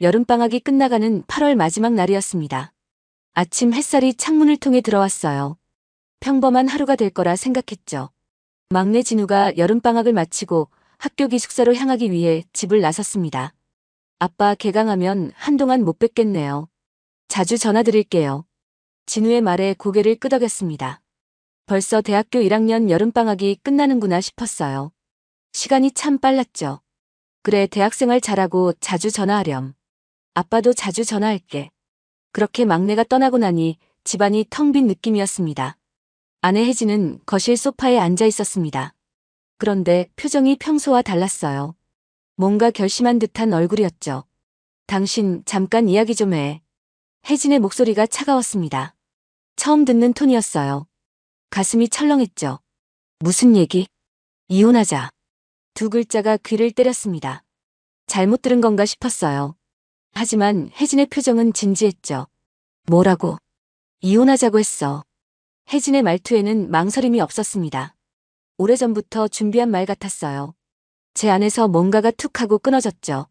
여름방학이 끝나가는 8월 마지막 날이었습니다. 아침 햇살이 창문을 통해 들어왔어요. 평범한 하루가 될 거라 생각했죠. 막내 진우가 여름방학을 마치고 학교 기숙사로 향하기 위해 집을 나섰습니다. 아빠 개강하면 한동안 못 뵙겠네요. 자주 전화드릴게요. 진우의 말에 고개를 끄덕였습니다. 벌써 대학교 1학년 여름방학이 끝나는구나 싶었어요. 시간이 참 빨랐죠. 그래, 대학생활 잘하고 자주 전화하렴. 아빠도 자주 전화할게. 그렇게 막내가 떠나고 나니 집안이 텅 빈 느낌이었습니다. 아내 혜진은 거실 소파에 앉아 있었습니다. 그런데 표정이 평소와 달랐어요. 뭔가 결심한 듯한 얼굴이었죠. 당신 잠깐 이야기 좀 해. 혜진의 목소리가 차가웠습니다. 처음 듣는 톤이었어요. 가슴이 철렁했죠. 무슨 얘기? 이혼하자. 두 글자가 귀를 때렸습니다. 잘못 들은 건가 싶었어요. 하지만 혜진의 표정은 진지했죠. 뭐라고? 이혼하자고 했어. 혜진의 말투에는 망설임이 없었습니다. 오래전부터 준비한 말 같았어요. 제 안에서 뭔가가 툭 하고 끊어졌죠.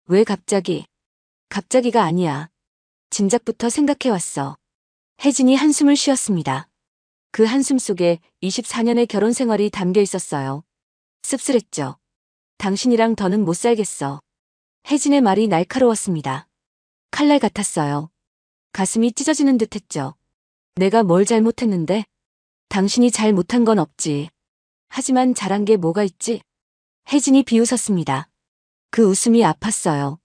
왜 갑자기? 갑자기가 아니야. 진작부터 생각해왔어. 혜진이 한숨을 쉬었습니다. 그 한숨 속에 24년의 결혼 생활이 담겨 있었어요. 씁쓸했죠. 당신이랑 더는 못 살겠어. 혜진의 말이 날카로웠습니다. 칼날 같았어요. 가슴이 찢어지는 듯 했죠. 내가 뭘 잘못했는데? 당신이 잘못한 건 없지. 하지만 잘한 게 뭐가 있지? 혜진이 비웃었습니다. 그 웃음이 아팠어요.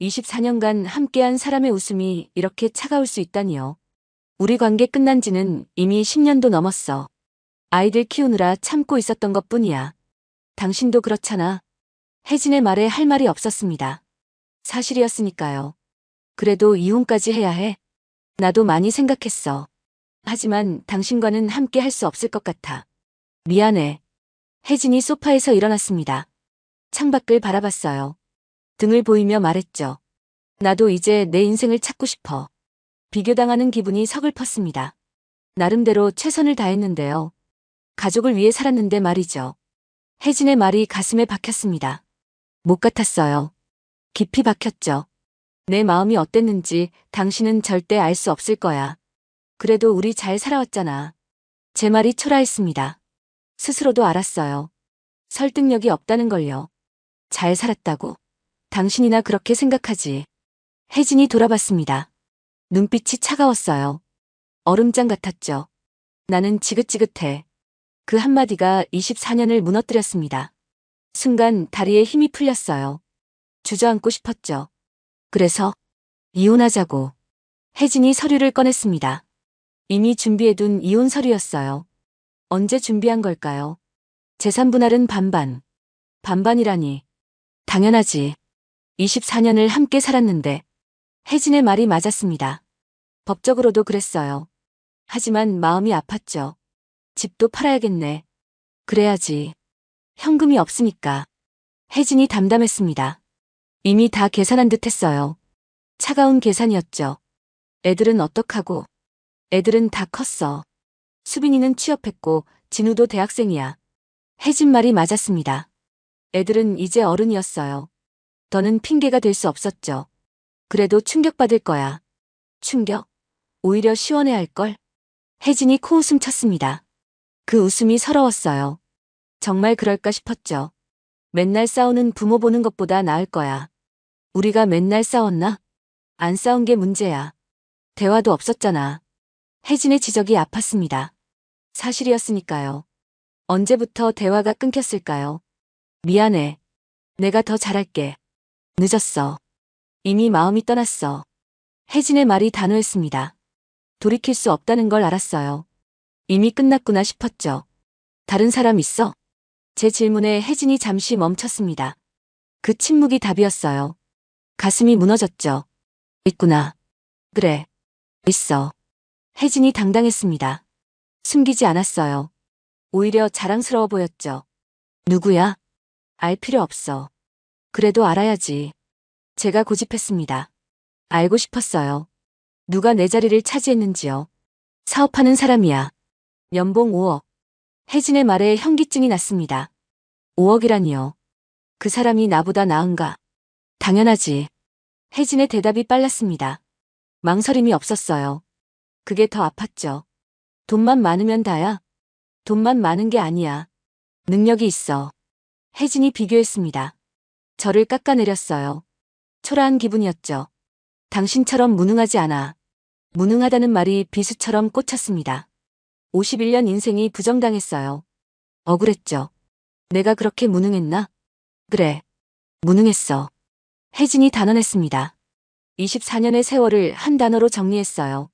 24년간 함께한 사람의 웃음이 이렇게 차가울 수 있다니요. 우리 관계 끝난 지는 이미 10년도 넘었어. 아이들 키우느라 참고 있었던 것뿐이야. 당신도 그렇잖아. 혜진의 말에 할 말이 없었습니다. 사실이었으니까요. 그래도 이혼까지 해야 해? 나도 많이 생각했어. 하지만 당신과는 함께 할 수 없을 것 같아. 미안해. 혜진이 소파에서 일어났습니다. 창밖을 바라봤어요. 등을 보이며 말했죠. 나도 이제 내 인생을 찾고 싶어. 비교당하는 기분이 서글펐습니다. 나름대로 최선을 다했는데요. 가족을 위해 살았는데 말이죠. 혜진의 말이 가슴에 박혔습니다. 못 같았어요. 깊이 박혔죠. 내 마음이 어땠는지 당신은 절대 알 수 없을 거야. 그래도 우리 잘 살아왔잖아. 제 말이 초라했습니다. 스스로도 알았어요. 설득력이 없다는 걸요. 잘 살았다고. 당신이나 그렇게 생각하지. 혜진이 돌아봤습니다. 눈빛이 차가웠어요. 얼음장 같았죠. 나는 지긋지긋해. 그 한마디가 24년을 무너뜨렸습니다. 순간 다리에 힘이 풀렸어요. 주저앉고 싶었죠. 그래서 이혼하자고. 혜진이 서류를 꺼냈습니다. 이미 준비해둔 이혼 서류였어요. 언제 준비한 걸까요? 재산 분할은 반반. 반반이라니. 당연하지. 24년을 함께 살았는데. 혜진의 말이 맞았습니다. 법적으로도 그랬어요. 하지만 마음이 아팠죠. 집도 팔아야겠네. 그래야지. 현금이 없으니까. 혜진이 담담했습니다. 이미 다 계산한 듯 했어요. 차가운 계산이었죠. 애들은 어떡하고. 애들은 다 컸어. 수빈이는 취업했고 진우도 대학생이야. 혜진 말이 맞았습니다. 애들은 이제 어른이었어요. 더는 핑계가 될 수 없었죠. 그래도 충격받을 거야. 충격? 오히려 시원해할걸? 혜진이 코웃음 쳤습니다. 그 웃음이 서러웠어요. 정말 그럴까 싶었죠. 맨날 싸우는 부모 보는 것보다 나을 거야. 우리가 맨날 싸웠나? 안 싸운 게 문제야. 대화도 없었잖아. 혜진의 지적이 아팠습니다. 사실이었으니까요. 언제부터 대화가 끊겼을까요? 미안해. 내가 더 잘할게. 늦었어. 이미 마음이 떠났어. 혜진의 말이 단호했습니다. 돌이킬 수 없다는 걸 알았어요. 이미 끝났구나 싶었죠. 다른 사람 있어? 제 질문에 혜진이 잠시 멈췄습니다. 그 침묵이 답이었어요. 가슴이 무너졌죠. 있구나. 그래. 있어. 혜진이 당당했습니다. 숨기지 않았어요. 오히려 자랑스러워 보였죠. 누구야? 알 필요 없어. 그래도 알아야지. 제가 고집했습니다. 알고 싶었어요. 누가 내 자리를 차지했는지요. 사업하는 사람이야. 연봉 5억. 혜진의 말에 현기증이 났습니다. 5억이라니요. 그 사람이 나보다 나은가? 당연하지. 혜진의 대답이 빨랐습니다. 망설임이 없었어요. 그게 더 아팠죠. 돈만 많으면 다야. 돈만 많은 게 아니야. 능력이 있어. 혜진이 비교했습니다. 저를 깎아내렸어요. 초라한 기분이었죠. 당신처럼 무능하지 않아. 무능하다는 말이 비수처럼 꽂혔습니다. 51년 인생이 부정당했어요. 억울했죠. 내가 그렇게 무능했나? 그래. 무능했어. 혜진이 단언했습니다. 24년의 세월을 한 단어로 정리했어요.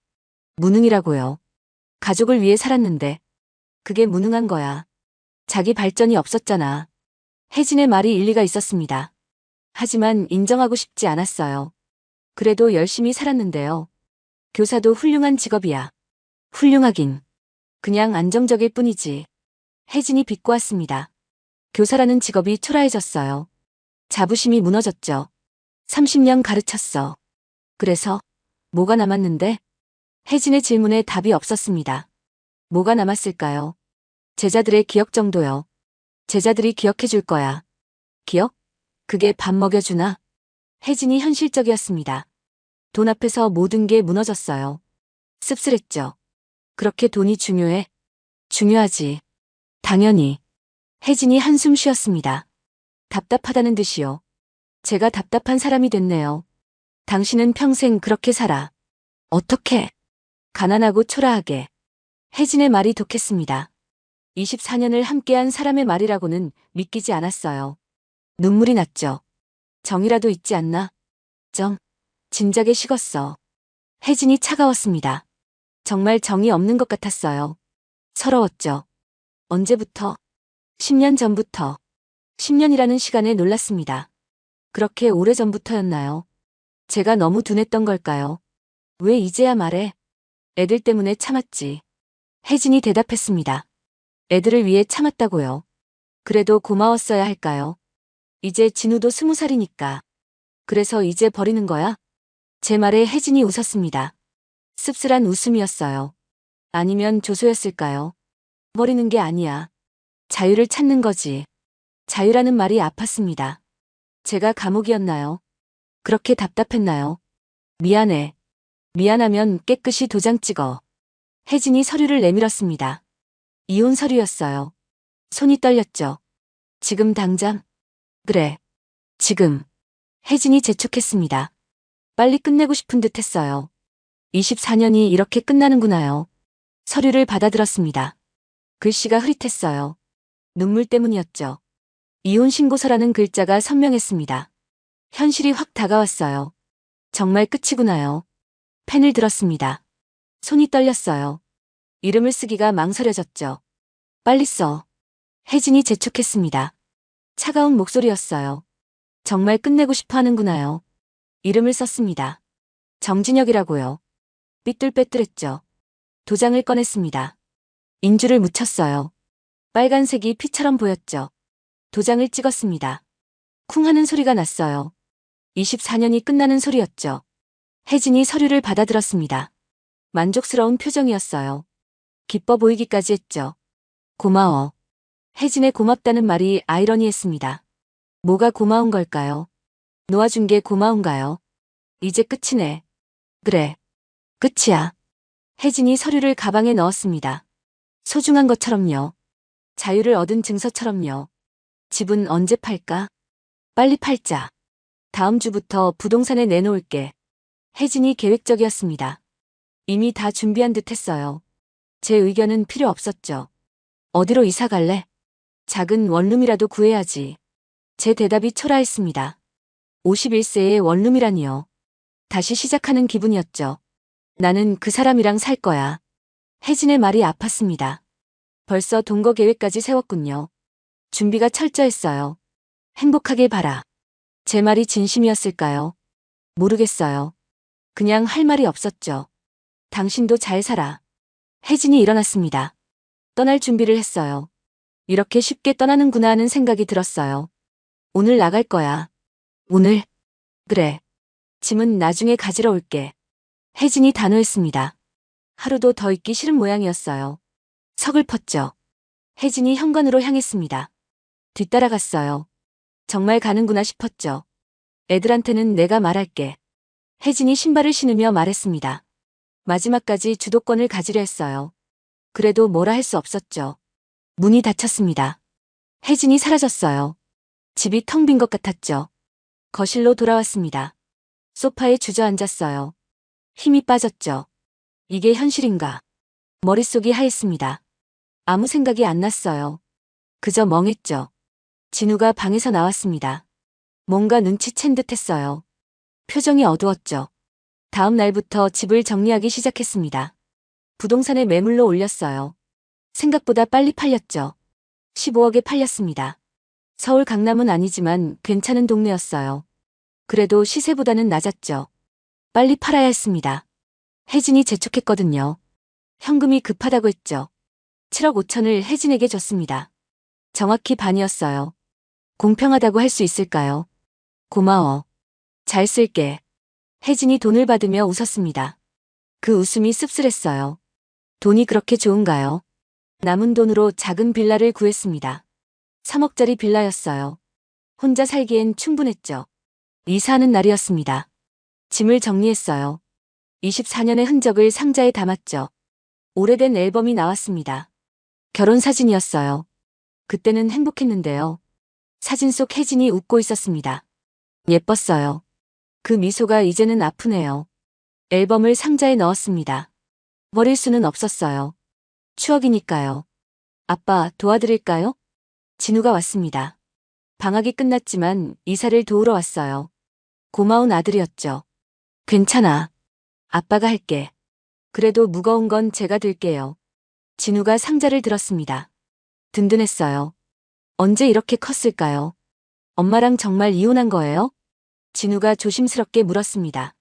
무능이라고요. 가족을 위해 살았는데. 그게 무능한 거야. 자기 발전이 없었잖아. 혜진의 말이 일리가 있었습니다. 하지만 인정하고 싶지 않았어요. 그래도 열심히 살았는데요. 교사도 훌륭한 직업이야. 훌륭하긴. 그냥 안정적일 뿐이지. 혜진이 비꼬았습니다. 교사라는 직업이 초라해졌어요. 자부심이 무너졌죠. 30년 가르쳤어. 그래서 뭐가 남았는데? 혜진의 질문에 답이 없었습니다. 뭐가 남았을까요? 제자들의 기억 정도요. 제자들이 기억해 줄 거야. 기억? 그게 밥 먹여주나? 혜진이 현실적이었습니다. 돈 앞에서 모든 게 무너졌어요. 씁쓸했죠. 그렇게 돈이 중요해? 중요하지. 당연히. 혜진이 한숨 쉬었습니다. 답답하다는 듯이요. 제가 답답한 사람이 됐네요. 당신은 평생 그렇게 살아. 어떻게? 가난하고 초라하게. 혜진의 말이 독했습니다. 24년을 함께한 사람의 말이라고는 믿기지 않았어요. 눈물이 났죠. 정이라도 있지 않나? 정, 진작에 식었어. 혜진이 차가웠습니다. 정말 정이 없는 것 같았어요. 서러웠죠. 언제부터? 10년 전부터. 10년이라는 시간에 놀랐습니다. 그렇게 오래전부터였나요? 제가 너무 둔했던 걸까요? 왜 이제야 말해? 애들 때문에 참았지. 혜진이 대답했습니다. 애들을 위해 참았다고요. 그래도 고마웠어야 할까요? 이제 진우도 20살이니까. 그래서 이제 버리는 거야? 제 말에 혜진이 웃었습니다. 씁쓸한 웃음이었어요. 아니면 조소였을까요? 버리는 게 아니야. 자유를 찾는 거지. 자유라는 말이 아팠습니다. 제가 감옥이었나요? 그렇게 답답했나요? 미안해. 미안하면 깨끗이 도장 찍어. 혜진이 서류를 내밀었습니다. 이혼 서류였어요. 손이 떨렸죠. 지금 당장? 그래. 지금. 혜진이 재촉했습니다. 빨리 끝내고 싶은 듯 했어요. 24년이 이렇게 끝나는구나요. 서류를 받아들었습니다. 글씨가 흐릿했어요. 눈물 때문이었죠. 이혼 신고서라는 글자가 선명했습니다. 현실이 확 다가왔어요. 정말 끝이구나요. 펜을 들었습니다. 손이 떨렸어요. 이름을 쓰기가 망설여졌죠. 빨리 써. 혜진이 재촉했습니다. 차가운 목소리였어요. 정말 끝내고 싶어 하는구나요. 이름을 썼습니다. 정진혁이라고요. 삐뚤빼뚤했죠. 도장을 꺼냈습니다. 인주를 묻혔어요. 빨간색이 피처럼 보였죠. 도장을 찍었습니다. 쿵 하는 소리가 났어요. 24년이 끝나는 소리였죠. 혜진이 서류를 받아들었습니다. 만족스러운 표정이었어요. 기뻐 보이기까지 했죠. 고마워. 혜진의 고맙다는 말이 아이러니했습니다. 뭐가 고마운 걸까요? 놓아준 게 고마운가요? 이제 끝이네. 그래. 끝이야. 혜진이 서류를 가방에 넣었습니다. 소중한 것처럼요. 자유를 얻은 증서처럼요. 집은 언제 팔까? 빨리 팔자. 다음 주부터 부동산에 내놓을게. 혜진이 계획적이었습니다. 이미 다 준비한 듯 했어요. 제 의견은 필요 없었죠. 어디로 이사 갈래? 작은 원룸이라도 구해야지. 제 대답이 초라했습니다. 51세의 원룸이라니요. 다시 시작하는 기분이었죠. 나는 그 사람이랑 살 거야. 혜진의 말이 아팠습니다. 벌써 동거 계획까지 세웠군요. 준비가 철저했어요. 행복하길 바라. 제 말이 진심이었을까요? 모르겠어요. 그냥 할 말이 없었죠. 당신도 잘 살아. 혜진이 일어났습니다. 떠날 준비를 했어요. 이렇게 쉽게 떠나는구나 하는 생각이 들었어요. 오늘 나갈 거야. 오늘? 그래. 짐은 나중에 가지러 올게. 혜진이 단호했습니다. 하루도 더 있기 싫은 모양이었어요. 서글펐죠. 혜진이 현관으로 향했습니다. 뒤따라갔어요. 정말 가는구나 싶었죠. 애들한테는 내가 말할게. 혜진이 신발을 신으며 말했습니다. 마지막까지 주도권을 가지려 했어요. 그래도 뭐라 할 수 없었죠. 문이 닫혔습니다. 혜진이 사라졌어요. 집이 텅 빈 것 같았죠. 거실로 돌아왔습니다. 소파에 주저앉았어요. 힘이 빠졌죠. 이게 현실인가? 머릿속이 하였습니다. 아무 생각이 안 났어요. 그저 멍했죠. 진우가 방에서 나왔습니다. 뭔가 눈치챈 듯 했어요. 표정이 어두웠죠. 다음 날부터 집을 정리하기 시작했습니다. 부동산에 매물로 올렸어요. 생각보다 빨리 팔렸죠. 15억에 팔렸습니다. 서울 강남은 아니지만 괜찮은 동네였어요. 그래도 시세보다는 낮았죠. 빨리 팔아야 했습니다. 혜진이 재촉했거든요. 현금이 급하다고 했죠. 7억 5천을 혜진에게 줬습니다. 정확히 반이었어요. 공평하다고 할 수 있을까요? 고마워. 잘 쓸게. 혜진이 돈을 받으며 웃었습니다. 그 웃음이 씁쓸했어요. 돈이 그렇게 좋은가요? 남은 돈으로 작은 빌라를 구했습니다. 3억짜리 빌라였어요. 혼자 살기엔 충분했죠. 이사하는 날이었습니다. 짐을 정리했어요. 24년의 흔적을 상자에 담았죠. 오래된 앨범이 나왔습니다. 결혼 사진이었어요. 그때는 행복했는데요. 사진 속 혜진이 웃고 있었습니다. 예뻤어요. 그 미소가 이제는 아프네요. 앨범을 상자에 넣었습니다. 버릴 수는 없었어요. 추억이니까요. 아빠, 도와드릴까요? 진우가 왔습니다. 방학이 끝났지만 이사를 도우러 왔어요. 고마운 아들이었죠. 괜찮아. 아빠가 할게. 그래도 무거운 건 제가 들게요. 진우가 상자를 들었습니다. 든든했어요. 언제 이렇게 컸을까요? 엄마랑 정말 이혼한 거예요? 진우가 조심스럽게 물었습니다.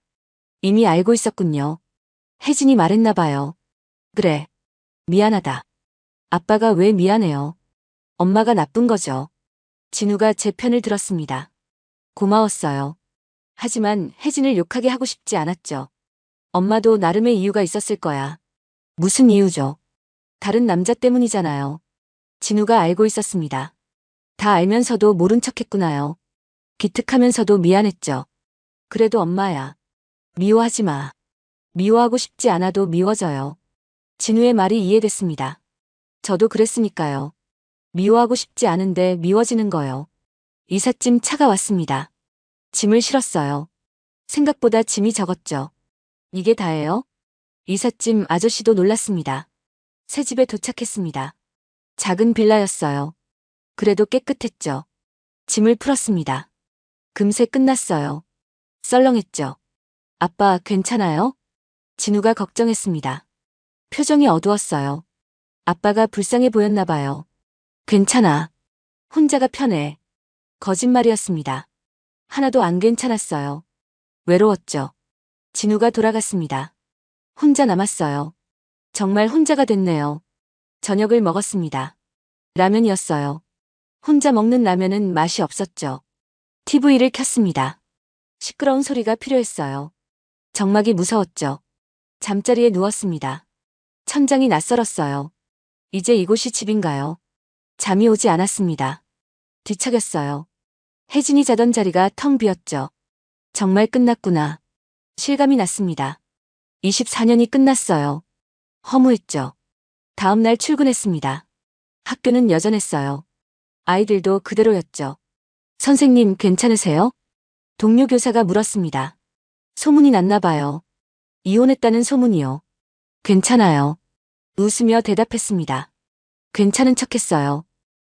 이미 알고 있었군요. 혜진이 말했나 봐요. 그래. 미안하다. 아빠가 왜 미안해요? 엄마가 나쁜 거죠. 진우가 제 편을 들었습니다. 고마웠어요. 하지만 혜진을 욕하게 하고 싶지 않았죠. 엄마도 나름의 이유가 있었을 거야. 무슨 이유죠? 다른 남자 때문이잖아요. 진우가 알고 있었습니다. 다 알면서도 모른 척했구나요. 기특하면서도 미안했죠. 그래도 엄마야. 미워하지 마. 미워하고 싶지 않아도 미워져요. 진우의 말이 이해됐습니다. 저도 그랬으니까요. 미워하고 싶지 않은데 미워지는 거요. 이삿짐 차가 왔습니다. 짐을 실었어요. 생각보다 짐이 적었죠. 이게 다예요? 이삿짐 아저씨도 놀랐습니다. 새 집에 도착했습니다. 작은 빌라였어요. 그래도 깨끗했죠. 짐을 풀었습니다. 금세 끝났어요. 썰렁했죠. 아빠, 괜찮아요? 진우가 걱정했습니다. 표정이 어두웠어요. 아빠가 불쌍해 보였나 봐요. 괜찮아. 혼자가 편해. 거짓말이었습니다. 하나도 안 괜찮았어요. 외로웠죠. 진우가 돌아갔습니다. 혼자 남았어요. 정말 혼자가 됐네요. 저녁을 먹었습니다. 라면이었어요. 혼자 먹는 라면은 맛이 없었죠. TV를 켰습니다. 시끄러운 소리가 필요했어요. 정막이 무서웠죠. 잠자리에 누웠습니다. 천장이 낯설었어요. 이제 이곳이 집인가요? 잠이 오지 않았습니다. 뒤척였어요. 혜진이 자던 자리가 텅 비었죠. 정말 끝났구나. 실감이 났습니다. 24년이 끝났어요. 허무했죠. 다음 날 출근했습니다. 학교는 여전했어요. 아이들도 그대로였죠. 선생님, 괜찮으세요? 동료 교사가 물었습니다. 소문이 났나 봐요. 이혼했다는 소문이요. 괜찮아요. 웃으며 대답했습니다. 괜찮은 척했어요.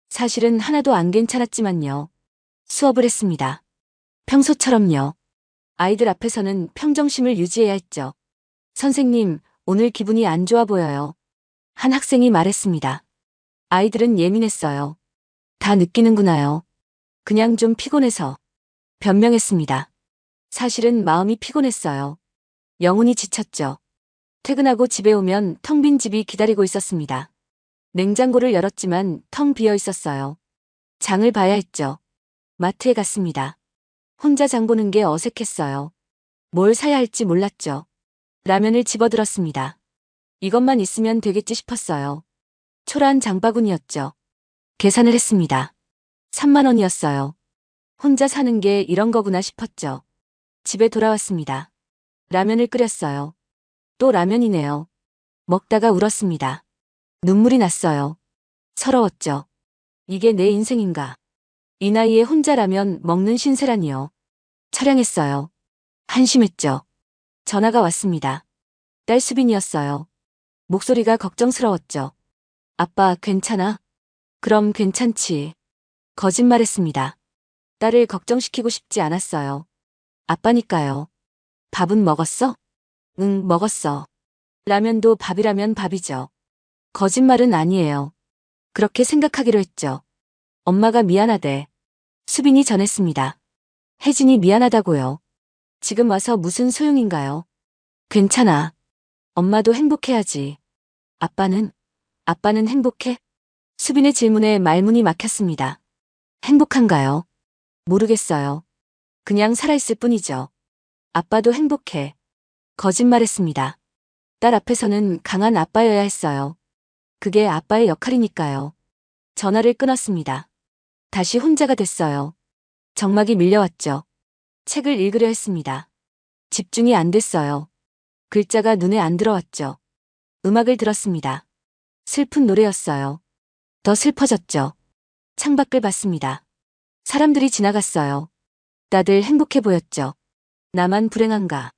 사실은 하나도 안 괜찮았지만요. 수업을 했습니다. 평소처럼요. 아이들 앞에서는 평정심을 유지해야 했죠. 선생님, 오늘 기분이 안 좋아 보여요. 한 학생이 말했습니다. 아이들은 예민했어요. 다 느끼는구나요. 그냥 좀 피곤해서. 변명했습니다. 사실은 마음이 피곤했어요. 영혼이 지쳤죠. 퇴근하고 집에 오면 텅 빈 집이 기다리고 있었습니다. 냉장고를 열었지만 텅 비어 있었어요. 장을 봐야 했죠. 마트에 갔습니다. 혼자 장 보는 게 어색했어요. 뭘 사야 할지 몰랐죠. 라면을 집어들었습니다. 이것만 있으면 되겠지 싶었어요. 초라한 장바구니였죠. 계산을 했습니다. 3만 원이었어요. 혼자 사는 게 이런 거구나 싶었죠. 집에 돌아왔습니다. 라면을 끓였어요. 또 라면이네요. 먹다가 울었습니다. 눈물이 났어요. 서러웠죠. 이게 내 인생인가. 이 나이에 혼자 라면 먹는 신세라니요. 처량했어요. 한심했죠. 전화가 왔습니다. 딸 수빈이었어요. 목소리가 걱정스러웠죠. 아빠, 괜찮아? 그럼 괜찮지. 거짓말했습니다. 딸을 걱정시키고 싶지 않았어요. 아빠니까요. 밥은 먹었어? 응, 먹었어. 라면도 밥이라면 밥이죠. 거짓말은 아니에요. 그렇게 생각하기로 했죠. 엄마가 미안하대. 수빈이 전했습니다. 혜진이 미안하다고요. 지금 와서 무슨 소용인가요? 괜찮아. 엄마도 행복해야지. 아빠는? 아빠는 행복해? 수빈의 질문에 말문이 막혔습니다. 행복한가요? 모르겠어요. 그냥 살아있을 뿐이죠. 아빠도 행복해. 거짓말했습니다. 딸 앞에서는 강한 아빠여야 했어요. 그게 아빠의 역할이니까요. 전화를 끊었습니다. 다시 혼자가 됐어요. 정막이 밀려왔죠. 책을 읽으려 했습니다. 집중이 안 됐어요. 글자가 눈에 안 들어왔죠. 음악을 들었습니다. 슬픈 노래였어요. 더 슬퍼졌죠. 창밖을 봤습니다. 사람들이 지나갔어요. 다들 행복해 보였죠. 나만 불행한가.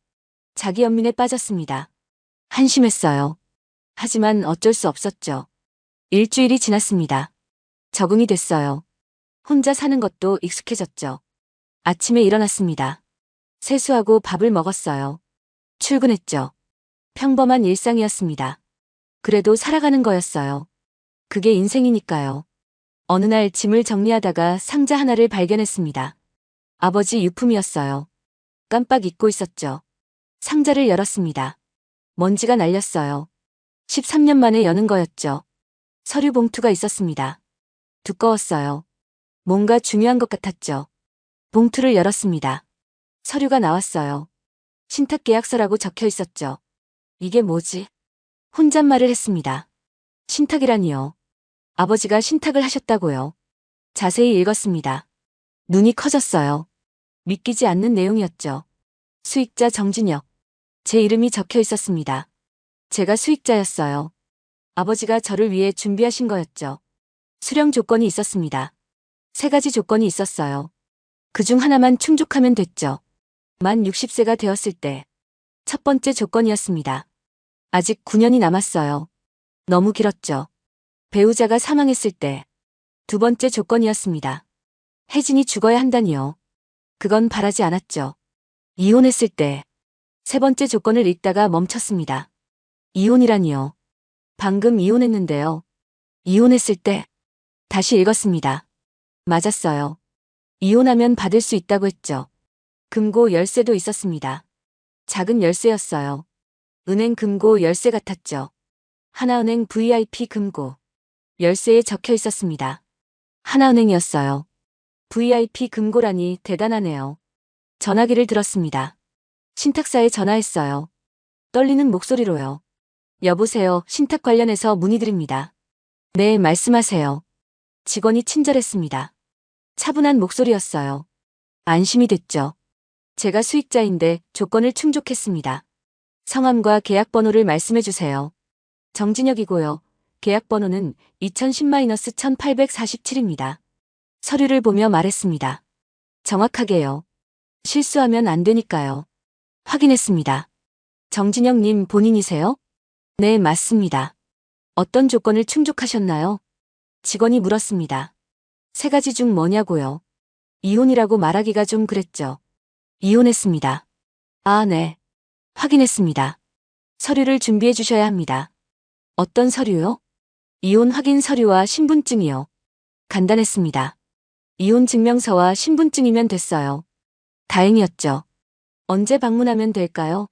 자기 연민에 빠졌습니다. 한심했어요. 하지만 어쩔 수 없었죠. 일주일이 지났습니다. 적응이 됐어요. 혼자 사는 것도 익숙해졌죠. 아침에 일어났습니다. 세수하고 밥을 먹었어요. 출근했죠. 평범한 일상이었습니다. 그래도 살아가는 거였어요. 그게 인생이니까요. 어느 날 짐을 정리하다가 상자 하나를 발견했습니다. 아버지 유품이었어요. 깜빡 잊고 있었죠. 상자를 열었습니다. 먼지가 날렸어요. 13년 만에 여는 거였죠. 서류 봉투가 있었습니다. 두꺼웠어요. 뭔가 중요한 것 같았죠. 봉투를 열었습니다. 서류가 나왔어요. 신탁계약서라고 적혀 있었죠. 이게 뭐지? 혼잣말을 했습니다. 신탁이라니요. 아버지가 신탁을 하셨다고요. 자세히 읽었습니다. 눈이 커졌어요. 믿기지 않는 내용이었죠. 수익자 정진혁. 제 이름이 적혀 있었습니다. 제가 수익자였어요. 아버지가 저를 위해 준비하신 거였죠. 수령 조건이 있었습니다. 3가지 조건이 있었어요. 그중 하나만 충족하면 됐죠. 만 60세가 되었을 때. 첫 번째 조건이었습니다. 아직 9년이 남았어요. 너무 길었죠. 배우자가 사망했을 때. 두 번째 조건이었습니다. 혜진이 죽어야 한다니요. 그건 바라지 않았죠. 이혼했을 때. 세 번째 조건을 읽다가 멈췄습니다. 이혼이라니요. 방금 이혼했는데요. 이혼했을 때. 다시 읽었습니다. 맞았어요. 이혼하면 받을 수 있다고 했죠. 금고 열쇠도 있었습니다. 작은 열쇠였어요. 은행 금고 열쇠 같았죠. 하나은행 VIP 금고. 열쇠에 적혀 있었습니다. 하나은행이었어요. VIP 금고라니 대단하네요. 전화기를 들었습니다. 신탁사에 전화했어요. 떨리는 목소리로요. 여보세요, 신탁 관련해서 문의드립니다. 네, 말씀하세요. 직원이 친절했습니다. 차분한 목소리였어요. 안심이 됐죠. 제가 수익자인데 조건을 충족했습니다. 성함과 계약번호를 말씀해 주세요. 정진혁이고요. 계약번호는 2010-1847입니다. 서류를 보며 말했습니다. 정확하게요. 실수하면 안 되니까요. 확인했습니다. 정진혁님 본인이세요? 네, 맞습니다. 어떤 조건을 충족하셨나요? 직원이 물었습니다. 3가지 중 뭐냐고요? 이혼이라고 말하기가 좀 그랬죠. 이혼했습니다. 아, 네. 확인했습니다. 서류를 준비해 주셔야 합니다. 어떤 서류요? 이혼 확인 서류와 신분증이요. 간단했습니다. 이혼 증명서와 신분증이면 됐어요. 다행이었죠. 언제 방문하면 될까요?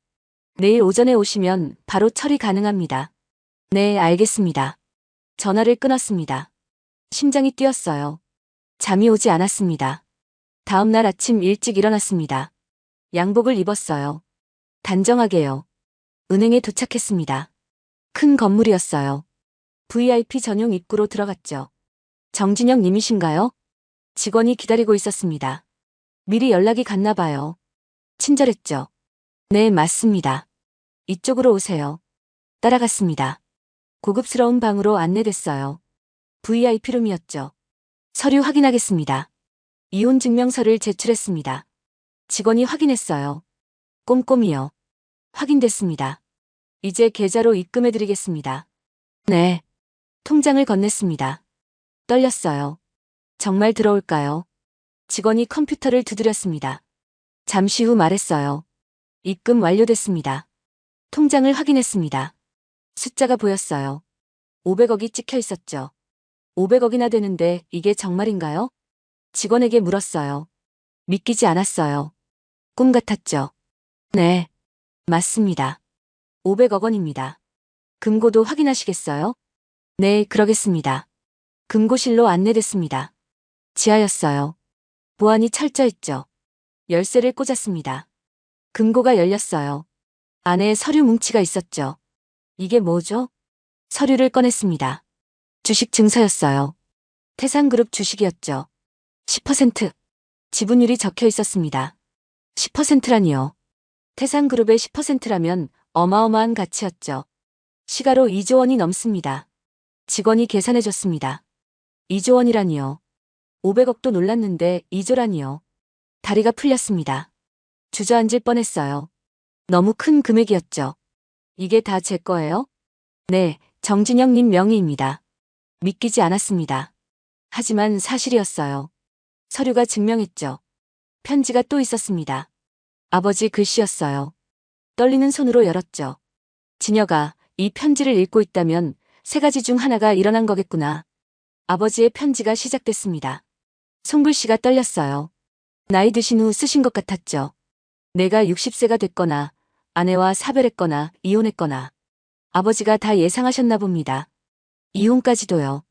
내일 오전에 오시면 바로 처리 가능합니다. 네, 알겠습니다. 전화를 끊었습니다. 심장이 뛰었어요. 잠이 오지 않았습니다. 다음 날 아침 일찍 일어났습니다. 양복을 입었어요. 단정하게요. 은행에 도착했습니다. 큰 건물이었어요. VIP 전용 입구로 들어갔죠. 정진혁 님이신가요? 직원이 기다리고 있었습니다. 미리 연락이 갔나 봐요. 친절했죠. 네, 맞습니다. 이쪽으로 오세요. 따라갔습니다. 고급스러운 방으로 안내됐어요. VIP룸이었죠. 서류 확인하겠습니다. 이혼 증명서를 제출했습니다. 직원이 확인했어요. 꼼꼼히요. 확인됐습니다. 이제 계좌로 입금해드리겠습니다. 네. 통장을 건넸습니다. 떨렸어요. 정말 들어올까요? 직원이 컴퓨터를 두드렸습니다. 잠시 후 말했어요. 입금 완료됐습니다. 통장을 확인했습니다. 숫자가 보였어요. 500억이 찍혀 있었죠. 500억이나 되는데 이게 정말인가요? 직원에게 물었어요. 믿기지 않았어요. 꿈 같았죠. 네. 맞습니다. 500억 원입니다. 금고도 확인하시겠어요? 네, 그러겠습니다. 금고실로 안내됐습니다. 지하였어요. 보안이 철저했죠. 열쇠를 꽂았습니다. 금고가 열렸어요. 안에 서류 뭉치가 있었죠. 이게 뭐죠? 서류를 꺼냈습니다. 주식 증서였어요. 태산그룹 주식이었죠. 10%. 지분율이 적혀 있었습니다. 10%라니요. 태산그룹의 10%라면 어마어마한 가치였죠. 시가로 2조 원이 넘습니다. 직원이 계산해줬습니다. 2조 원이라니요. 500억도 놀랐는데 2조라니요. 다리가 풀렸습니다. 주저앉을 뻔했어요. 너무 큰 금액이었죠. 이게 다 제 거예요? 네, 정진영님 명의입니다. 믿기지 않았습니다. 하지만 사실이었어요. 서류가 증명했죠. 편지가 또 있었습니다. 아버지 글씨였어요. 떨리는 손으로 열었죠. 진여가 이 편지를 읽고 있다면 세 가지 중 하나가 일어난 거겠구나. 아버지의 편지가 시작됐습니다. 손글씨가 떨렸어요. 나이 드신 후 쓰신 것 같았죠. 내가 60세가 됐거나 아내와 사별했거나 이혼했거나 아버지가 다 예상하셨나 봅니다. 이혼까지도요.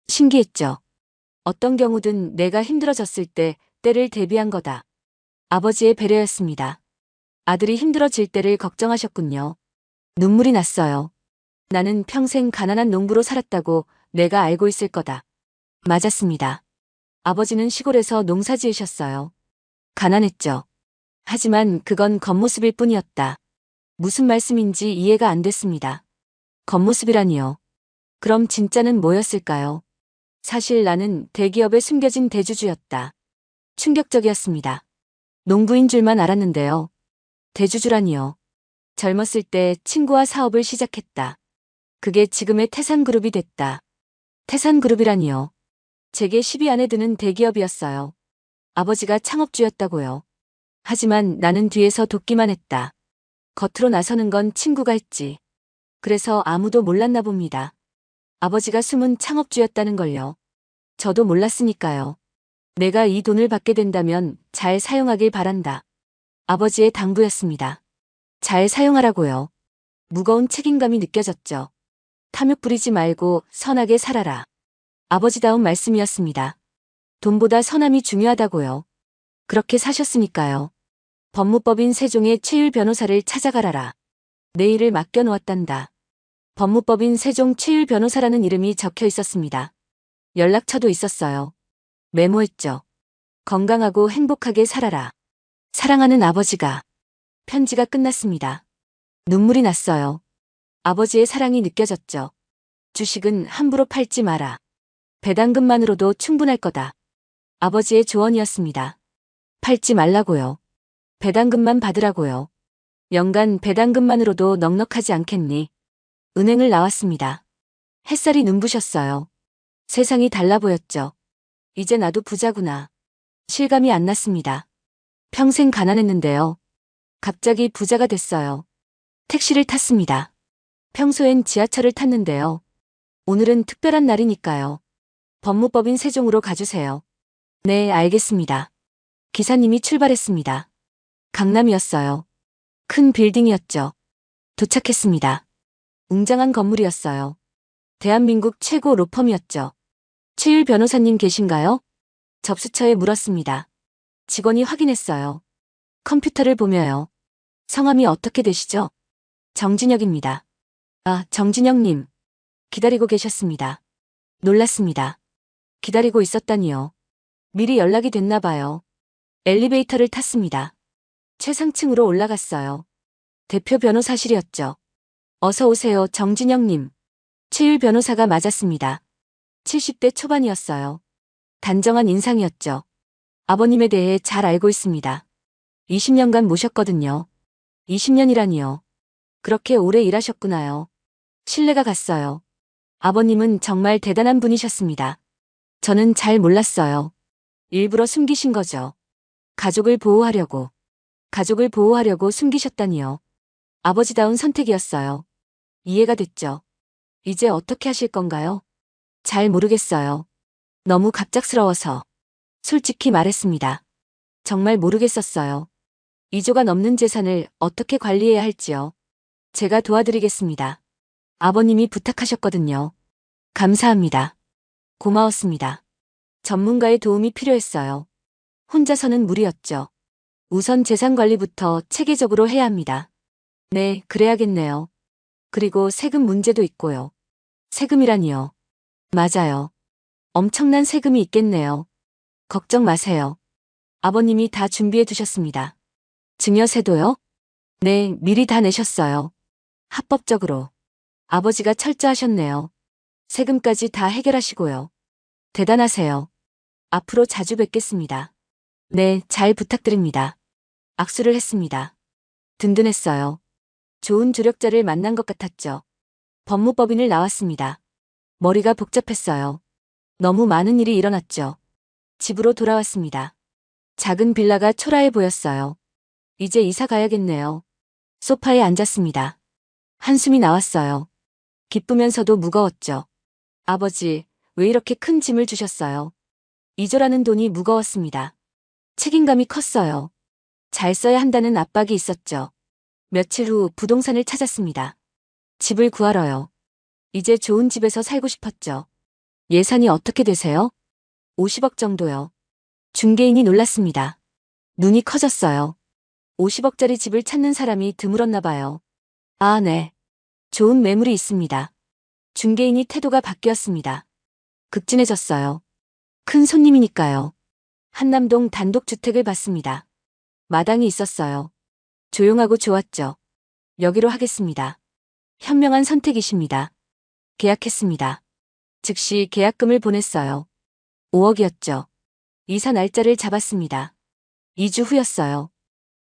신기했죠. 어떤 경우든 내가 힘들어졌을 때 때를 대비한 거다. 아버지의 배려였습니다. 아들이 힘들어질 때를 걱정하셨군요. 눈물이 났어요. 나는 평생 가난한 농부로 살았다고 내가 알고 있을 거다. 맞았습니다. 아버지는 시골에서 농사 지으셨어요. 가난했죠. 하지만 그건 겉모습일 뿐이었다. 무슨 말씀인지 이해가 안 됐습니다. 겉모습이라니요. 그럼 진짜는 뭐였을까요? 사실 나는 대기업에 숨겨진 대주주였다. 충격적이었습니다. 농부인 줄만 알았는데요. 대주주라니요. 젊었을 때 친구와 사업을 시작했다. 그게 지금의 태산그룹이 됐다. 태산그룹이라니요. 제게 10위 안에 드는 대기업이었어요. 아버지가 창업주였다고요. 하지만 나는 뒤에서 돕기만 했다. 겉으로 나서는 건 친구가 했지. 그래서 아무도 몰랐나 봅니다. 아버지가 숨은 창업주였다는 걸요. 저도 몰랐으니까요. 내가 이 돈을 받게 된다면 잘 사용하길 바란다. 아버지의 당부였습니다. 잘 사용하라고요. 무거운 책임감이 느껴졌죠. 탐욕 부리지 말고 선하게 살아라. 아버지다운 말씀이었습니다. 돈보다 선함이 중요하다고요. 그렇게 사셨으니까요. 법무법인 세종의 최율 변호사를 찾아가라라. 내 일을 맡겨놓았단다. 법무법인 세종 최율 변호사라는 이름이 적혀 있었습니다. 연락처도 있었어요. 메모했죠. 건강하고 행복하게 살아라. 사랑하는 아버지가. 편지가 끝났습니다. 눈물이 났어요. 아버지의 사랑이 느껴졌죠. 주식은 함부로 팔지 마라. 배당금만으로도 충분할 거다. 아버지의 조언이었습니다. 팔지 말라고요. 배당금만 받으라고요. 연간 배당금만으로도 넉넉하지 않겠니? 은행을 나왔습니다. 햇살이 눈부셨어요. 세상이 달라 보였죠. 이제 나도 부자구나. 실감이 안 났습니다. 평생 가난했는데요. 갑자기 부자가 됐어요. 택시를 탔습니다. 평소엔 지하철을 탔는데요. 오늘은 특별한 날이니까요. 법무법인 세종으로 가주세요. 네, 알겠습니다. 기사님이 출발했습니다. 강남이었어요. 큰 빌딩이었죠. 도착했습니다. 웅장한 건물이었어요. 대한민국 최고 로펌이었죠. 최율 변호사님 계신가요? 접수처에 물었습니다. 직원이 확인했어요. 컴퓨터를 보며요. 성함이 어떻게 되시죠? 정진혁입니다. 아, 정진혁님. 기다리고 계셨습니다. 놀랐습니다. 기다리고 있었다니요. 미리 연락이 됐나 봐요. 엘리베이터를 탔습니다. 최상층으로 올라갔어요. 대표 변호사실이었죠. 어서 오세요, 정진영님. 최율 변호사가 맞았습니다. 70대 초반이었어요. 단정한 인상이었죠. 아버님에 대해 잘 알고 있습니다. 20년간 모셨거든요. 20년이라니요. 그렇게 오래 일하셨구나요. 신뢰가 갔어요. 아버님은 정말 대단한 분이셨습니다. 저는 잘 몰랐어요. 일부러 숨기신 거죠. 가족을 보호하려고. 가족을 보호하려고 숨기셨다니요. 아버지다운 선택이었어요. 이해가 됐죠. 이제 어떻게 하실 건가요? 잘 모르겠어요. 너무 갑작스러워서. 솔직히 말했습니다. 정말 모르겠었어요. 2조가 넘는 재산을 어떻게 관리해야 할지요. 제가 도와드리겠습니다. 아버님이 부탁하셨거든요. 감사합니다. 고마웠습니다. 전문가의 도움이 필요했어요. 혼자서는 무리였죠. 우선 재산 관리부터 체계적으로 해야 합니다. 네, 그래야겠네요. 그리고 세금 문제도 있고요. 세금이라니요. 맞아요. 엄청난 세금이 있겠네요. 걱정 마세요. 아버님이 다 준비해 두셨습니다. 증여세도요? 네, 미리 다 내셨어요. 합법적으로. 아버지가 철저하셨네요. 세금까지 다 해결하시고요. 대단하세요. 앞으로 자주 뵙겠습니다. 네, 잘 부탁드립니다. 악수를 했습니다. 든든했어요. 좋은 조력자를 만난 것 같았죠. 법무법인을 나왔습니다. 머리가 복잡했어요. 너무 많은 일이 일어났죠. 집으로 돌아왔습니다. 작은 빌라가 초라해 보였어요. 이제 이사 가야겠네요. 소파에 앉았습니다. 한숨이 나왔어요. 기쁘면서도 무거웠죠. 아버지, 왜 이렇게 큰 짐을 주셨어요? 2조라는 돈이 무거웠습니다. 책임감이 컸어요. 잘 써야 한다는 압박이 있었죠. 며칠 후 부동산을 찾았습니다. 집을 구하러요. 이제 좋은 집에서 살고 싶었죠. 예산이 어떻게 되세요? 50억 정도요. 중개인이 놀랐습니다. 눈이 커졌어요. 50억짜리 집을 찾는 사람이 드물었나 봐요. 아, 네. 좋은 매물이 있습니다. 중개인이 태도가 바뀌었습니다. 극진해졌어요. 큰 손님이니까요. 한남동 단독주택을 봤습니다. 마당이 있었어요. 조용하고 좋았죠. 여기로 하겠습니다. 현명한 선택이십니다. 계약했습니다. 즉시 계약금을 보냈어요. 5억이었죠. 이사 날짜를 잡았습니다. 2주 후였어요.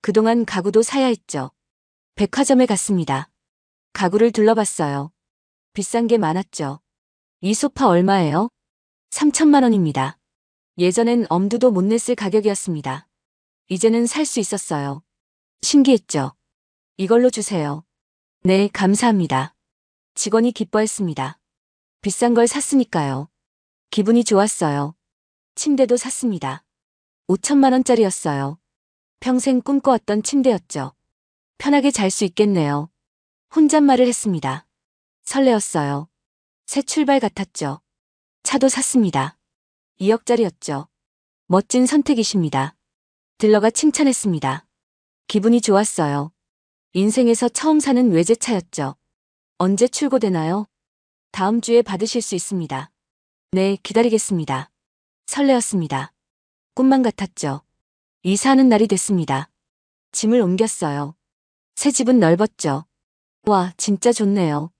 그동안 가구도 사야 했죠. 백화점에 갔습니다. 가구를 둘러봤어요. 비싼 게 많았죠. 이 소파 얼마예요? 3천만 원입니다. 예전엔 엄두도 못 냈을 가격이었습니다. 이제는 살 수 있었어요. 신기했죠. 이걸로 주세요. 네, 감사합니다. 직원이 기뻐했습니다. 비싼 걸 샀으니까요. 기분이 좋았어요. 침대도 샀습니다. 5천만 원짜리였어요. 평생 꿈꿔왔던 침대였죠. 편하게 잘 수 있겠네요. 혼잣말을 했습니다. 설레었어요. 새 출발 같았죠. 차도 샀습니다. 2억짜리였죠. 멋진 선택이십니다. 딜러가 칭찬했습니다. 기분이 좋았어요. 인생에서 처음 사는 외제차였죠. 언제 출고되나요? 다음 주에 받으실 수 있습니다. 네, 기다리겠습니다. 설레었습니다. 꿈만 같았죠. 이사하는 날이 됐습니다. 짐을 옮겼어요. 새 집은 넓었죠. 와, 진짜 좋네요.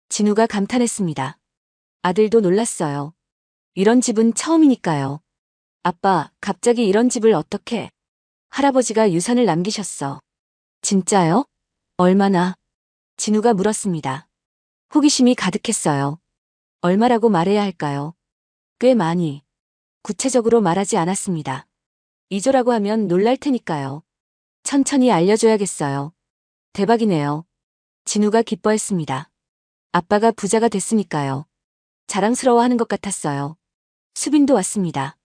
진우가 감탄했습니다. 아들도 놀랐어요. 이런 집은 처음이니까요. 아빠, 갑자기 이런 집을 어떻게? 할아버지가 유산을 남기셨어. 진짜요? 얼마나? 진우가 물었습니다. 호기심이 가득했어요. 얼마라고 말해야 할까요? 꽤 많이. 구체적으로 말하지 않았습니다. 2조라고 하면 놀랄 테니까요. 천천히 알려줘야겠어요. 대박이네요. 진우가 기뻐했습니다. 아빠가 부자가 됐으니까요. 자랑스러워하는 것 같았어요. 수빈도 왔습니다.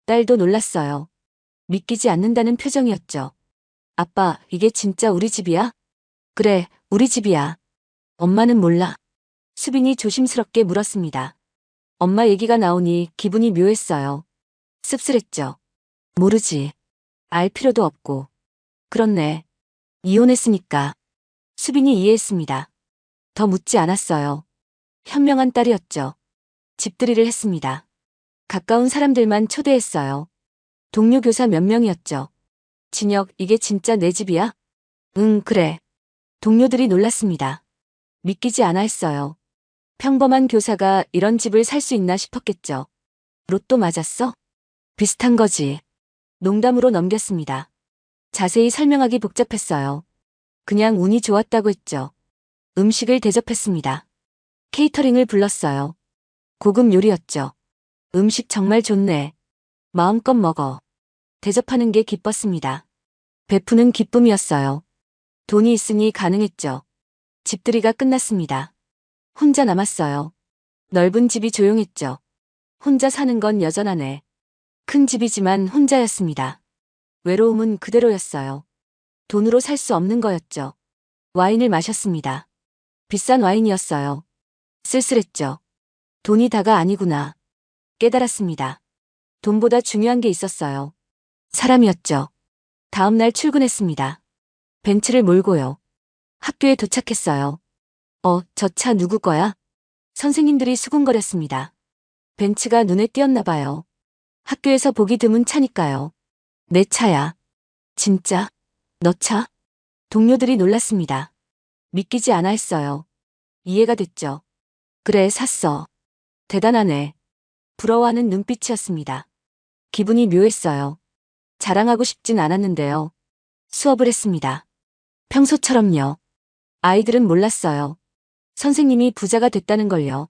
딸도 놀랐어요. 믿기지 않는다는 표정이었죠. 아빠, 이게 진짜 우리 집이야? 그래, 우리 집이야. 엄마는 몰라. 수빈이 조심스럽게 물었습니다. 엄마 얘기가 나오니 기분이 묘했어요. 씁쓸했죠. 모르지. 알 필요도 없고. 그렇네. 이혼했으니까. 수빈이 이해했습니다. 더 묻지 않았어요. 현명한 딸이었죠. 집들이를 했습니다. 가까운 사람들만 초대했어요. 동료 교사 몇 명이었죠. 진혁, 이게 진짜 내 집이야? 응, 그래. 동료들이 놀랐습니다. 믿기지 않아 했어요. 평범한 교사가 이런 집을 살 수 있나 싶었겠죠. 로또 맞았어? 비슷한 거지. 농담으로 넘겼습니다. 자세히 설명하기 복잡했어요. 그냥 운이 좋았다고 했죠. 음식을 대접했습니다. 케이터링을 불렀어요. 고급 요리였죠. 음식 정말 좋네. 마음껏 먹어. 대접하는 게 기뻤습니다. 베푸는 기쁨이었어요. 돈이 있으니 가능했죠. 집들이가 끝났습니다. 혼자 남았어요. 넓은 집이 조용했죠. 혼자 사는 건 여전하네. 큰 집이지만 혼자였습니다. 외로움은 그대로였어요. 돈으로 살 수 없는 거였죠. 와인을 마셨습니다. 비싼 와인이었어요. 쓸쓸했죠. 돈이 다가 아니구나. 깨달았습니다. 돈보다 중요한 게 있었어요. 사람이었죠. 다음 날 출근했습니다. 벤츠를 몰고요. 학교에 도착했어요. 저 차 누구 거야? 선생님들이 수군거렸습니다. 벤츠가 눈에 띄었나 봐요. 학교에서 보기 드문 차니까요. 내 차야. 진짜? 너 차? 동료들이 놀랐습니다. 믿기지 않아 했어요. 이해가 됐죠. 그래, 샀어. 대단하네. 부러워하는 눈빛이었습니다. 기분이 묘했어요. 자랑하고 싶진 않았는데요. 수업을 했습니다. 평소처럼요. 아이들은 몰랐어요. 선생님이 부자가 됐다는 걸요.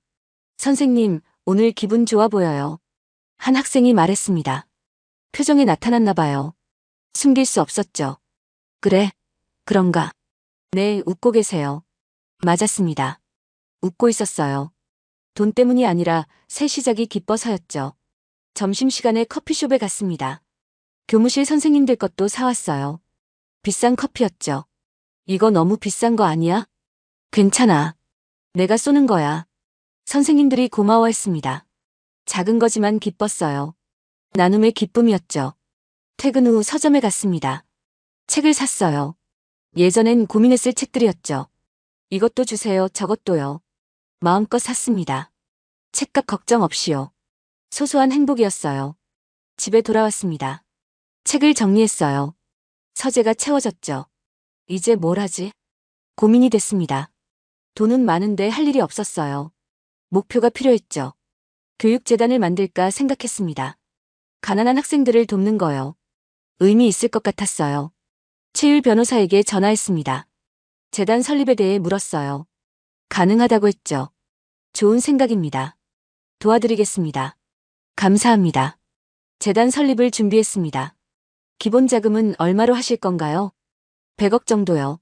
선생님, 오늘 기분 좋아 보여요. 한 학생이 말했습니다. 표정에 나타났나 봐요. 숨길 수 없었죠. 그래, 그런가. 네, 웃고 계세요. 맞았습니다. 웃고 있었어요. 돈 때문이 아니라 새 시작이 기뻐서였죠. 점심시간에 커피숍에 갔습니다. 교무실 선생님들 것도 사왔어요. 비싼 커피였죠. 이거 너무 비싼 거 아니야? 괜찮아. 내가 쏘는 거야. 선생님들이 고마워했습니다. 작은 거지만 기뻤어요. 나눔의 기쁨이었죠. 퇴근 후 서점에 갔습니다. 책을 샀어요. 예전엔 고민했을 책들이었죠. 이것도 주세요, 저것도요. 마음껏 샀습니다. 책값 걱정 없이요. 소소한 행복이었어요. 집에 돌아왔습니다. 책을 정리했어요. 서재가 채워졌죠. 이제 뭘 하지? 고민이 됐습니다. 돈은 많은데 할 일이 없었어요. 목표가 필요했죠. 교육재단을 만들까 생각했습니다. 가난한 학생들을 돕는 거요. 의미 있을 것 같았어요. 최율 변호사에게 전화했습니다. 재단 설립에 대해 물었어요. 가능하다고 했죠. 좋은 생각입니다. 도와드리겠습니다. 감사합니다. 재단 설립을 준비했습니다. 기본 자금은 얼마로 하실 건가요? 100억 정도요.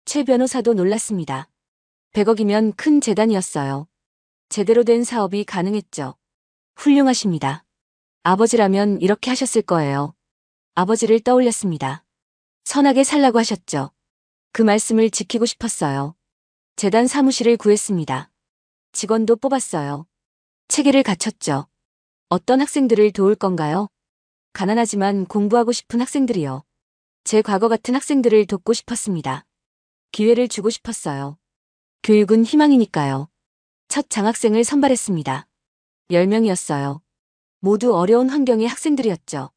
최 변호사도 놀랐습니다. 100억이면 큰 재단이었어요. 제대로 된 사업이 가능했죠. 훌륭하십니다. 아버지라면 이렇게 하셨을 거예요. 아버지를 떠올렸습니다. 선하게 살라고 하셨죠. 그 말씀을 지키고 싶었어요. 재단 사무실을 구했습니다. 직원도 뽑았어요. 체계를 갖췄죠. 어떤 학생들을 도울 건가요? 가난하지만 공부하고 싶은 학생들이요. 제 과거 같은 학생들을 돕고 싶었습니다. 기회를 주고 싶었어요. 교육은 희망이니까요. 첫 장학생을 선발했습니다. 10명이었어요. 모두 어려운 환경의 학생들이었죠.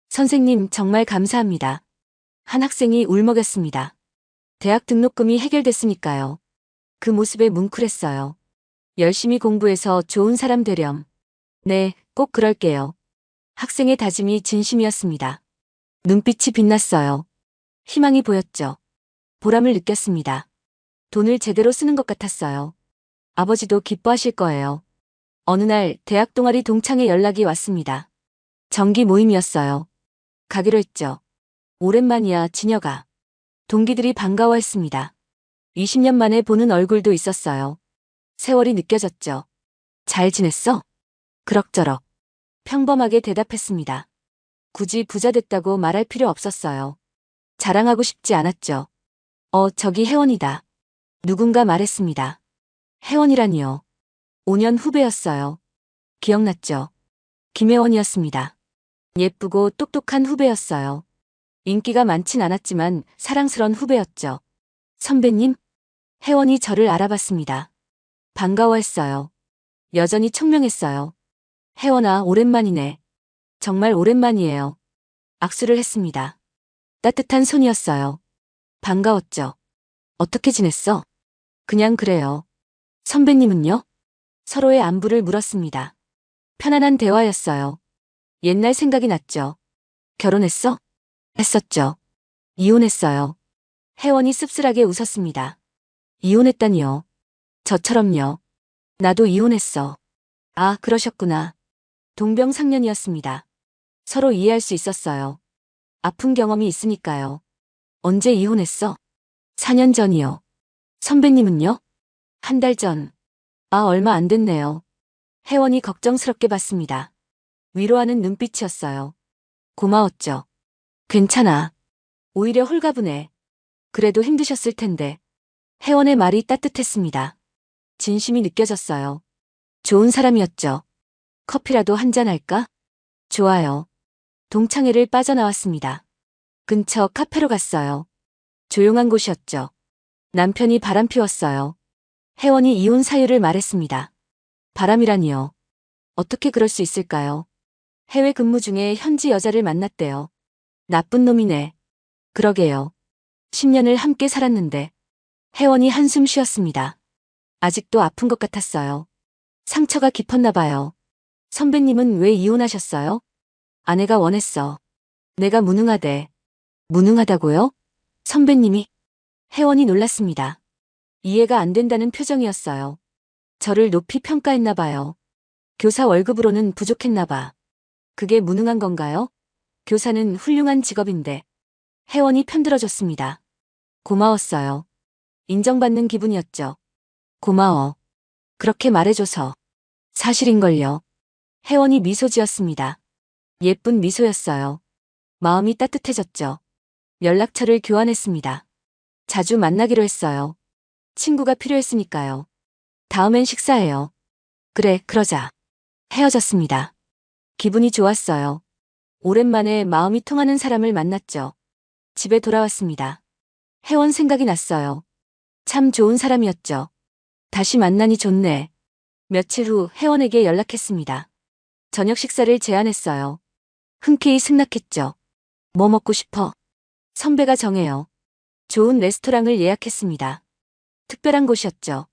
선생님, 정말 감사합니다. 한 학생이 울먹였습니다. 대학 등록금이 해결됐으니까요. 그 모습에 뭉클했어요. 열심히 공부해서 좋은 사람 되렴. 네, 꼭 그럴게요. 학생의 다짐이 진심이었습니다. 눈빛이 빛났어요. 희망이 보였죠. 보람을 느꼈습니다. 돈을 제대로 쓰는 것 같았어요. 아버지도 기뻐하실 거예요. 어느 날 대학 동아리 동창회 연락이 왔습니다. 정기 모임이었어요. 가기로 했죠. 오랜만이야, 진혁아. 동기들이 반가워했습니다. 20년 만에 보는 얼굴도 있었어요. 세월이 느껴졌죠. 잘 지냈어? 그럭저럭. 평범하게 대답했습니다. 굳이 부자 됐다고 말할 필요 없었어요. 자랑하고 싶지 않았죠. 저기 혜원이다. 누군가 말했습니다. 혜원이라니요. 5년 후배였어요. 기억났죠? 김혜원이었습니다. 예쁘고 똑똑한 후배였어요. 인기가 많진 않았지만 사랑스런 후배였죠. 선배님? 혜원이 저를 알아봤습니다. 반가워했어요. 여전히 총명했어요. 혜원아, 오랜만이네. 정말 오랜만이에요. 악수를 했습니다. 따뜻한 손이었어요. 반가웠죠. 어떻게 지냈어? 그냥 그래요. 선배님은요? 서로의 안부를 물었습니다. 편안한 대화였어요. 옛날 생각이 났죠. 결혼했어? 했었죠. 이혼했어요. 혜원이 씁쓸하게 웃었습니다. 이혼했다니요. 저처럼요. 나도 이혼했어. 아, 그러셨구나. 동병상련이었습니다. 서로 이해할 수 있었어요. 아픈 경험이 있으니까요. 언제 이혼했어? 4년 전이요. 선배님은요? 한 달 전. 아, 얼마 안 됐네요. 혜원이 걱정스럽게 봤습니다. 위로하는 눈빛이었어요. 고마웠죠. 괜찮아. 오히려 홀가분해. 그래도 힘드셨을 텐데. 혜원의 말이 따뜻했습니다. 진심이 느껴졌어요. 좋은 사람이었죠. 커피라도 한잔 할까? 좋아요. 동창회를 빠져나왔습니다. 근처 카페로 갔어요. 조용한 곳이었죠. 남편이 바람 피웠어요. 혜원이 이혼 사유를 말했습니다. 바람이라니요. 어떻게 그럴 수 있을까요? 해외 근무 중에 현지 여자를 만났대요. 나쁜 놈이네. 그러게요. 10년을 함께 살았는데. 혜원이 한숨 쉬었습니다. 아직도 아픈 것 같았어요. 상처가 깊었나 봐요. 선배님은 왜 이혼하셨어요? 아내가 원했어. 내가 무능하대. 무능하다고요? 선배님이? 혜원이 놀랐습니다. 이해가 안 된다는 표정이었어요. 저를 높이 평가했나 봐요. 교사 월급으로는 부족했나 봐. 그게 무능한 건가요? 교사는 훌륭한 직업인데. 혜원이 편들어줬습니다. 고마웠어요. 인정받는 기분이었죠. 고마워. 그렇게 말해줘서. 사실인걸요. 혜원이 미소 지었습니다. 예쁜 미소였어요. 마음이 따뜻해졌죠. 연락처를 교환했습니다. 자주 만나기로 했어요. 친구가 필요했으니까요. 다음엔 식사해요. 그래, 그러자. 헤어졌습니다. 기분이 좋았어요. 오랜만에 마음이 통하는 사람을 만났죠. 집에 돌아왔습니다. 혜원 생각이 났어요. 참 좋은 사람이었죠. 다시 만나니 좋네. 며칠 후 혜원에게 연락했습니다. 저녁 식사를 제안했어요. 흔쾌히 승낙했죠. 뭐 먹고 싶어? 선배가 정해요. 좋은 레스토랑을 예약했습니다. 특별한 곳이었죠.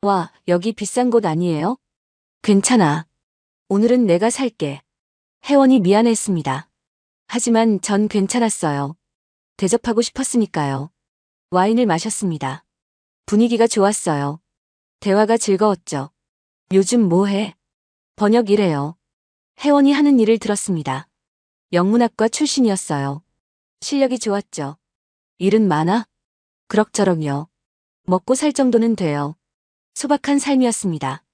와, 여기 비싼 곳 아니에요? 괜찮아. 오늘은 내가 살게. 혜원이 미안했습니다. 하지만 전 괜찮았어요. 대접하고 싶었으니까요. 와인을 마셨습니다. 분위기가 좋았어요. 대화가 즐거웠죠. 요즘 뭐 해? 번역 일해요. 혜원이 하는 일을 들었습니다. 영문학과 출신이었어요. 실력이 좋았죠. 일은 많아? 그럭저럭요. 먹고 살 정도는 돼요. 소박한 삶이었습니다.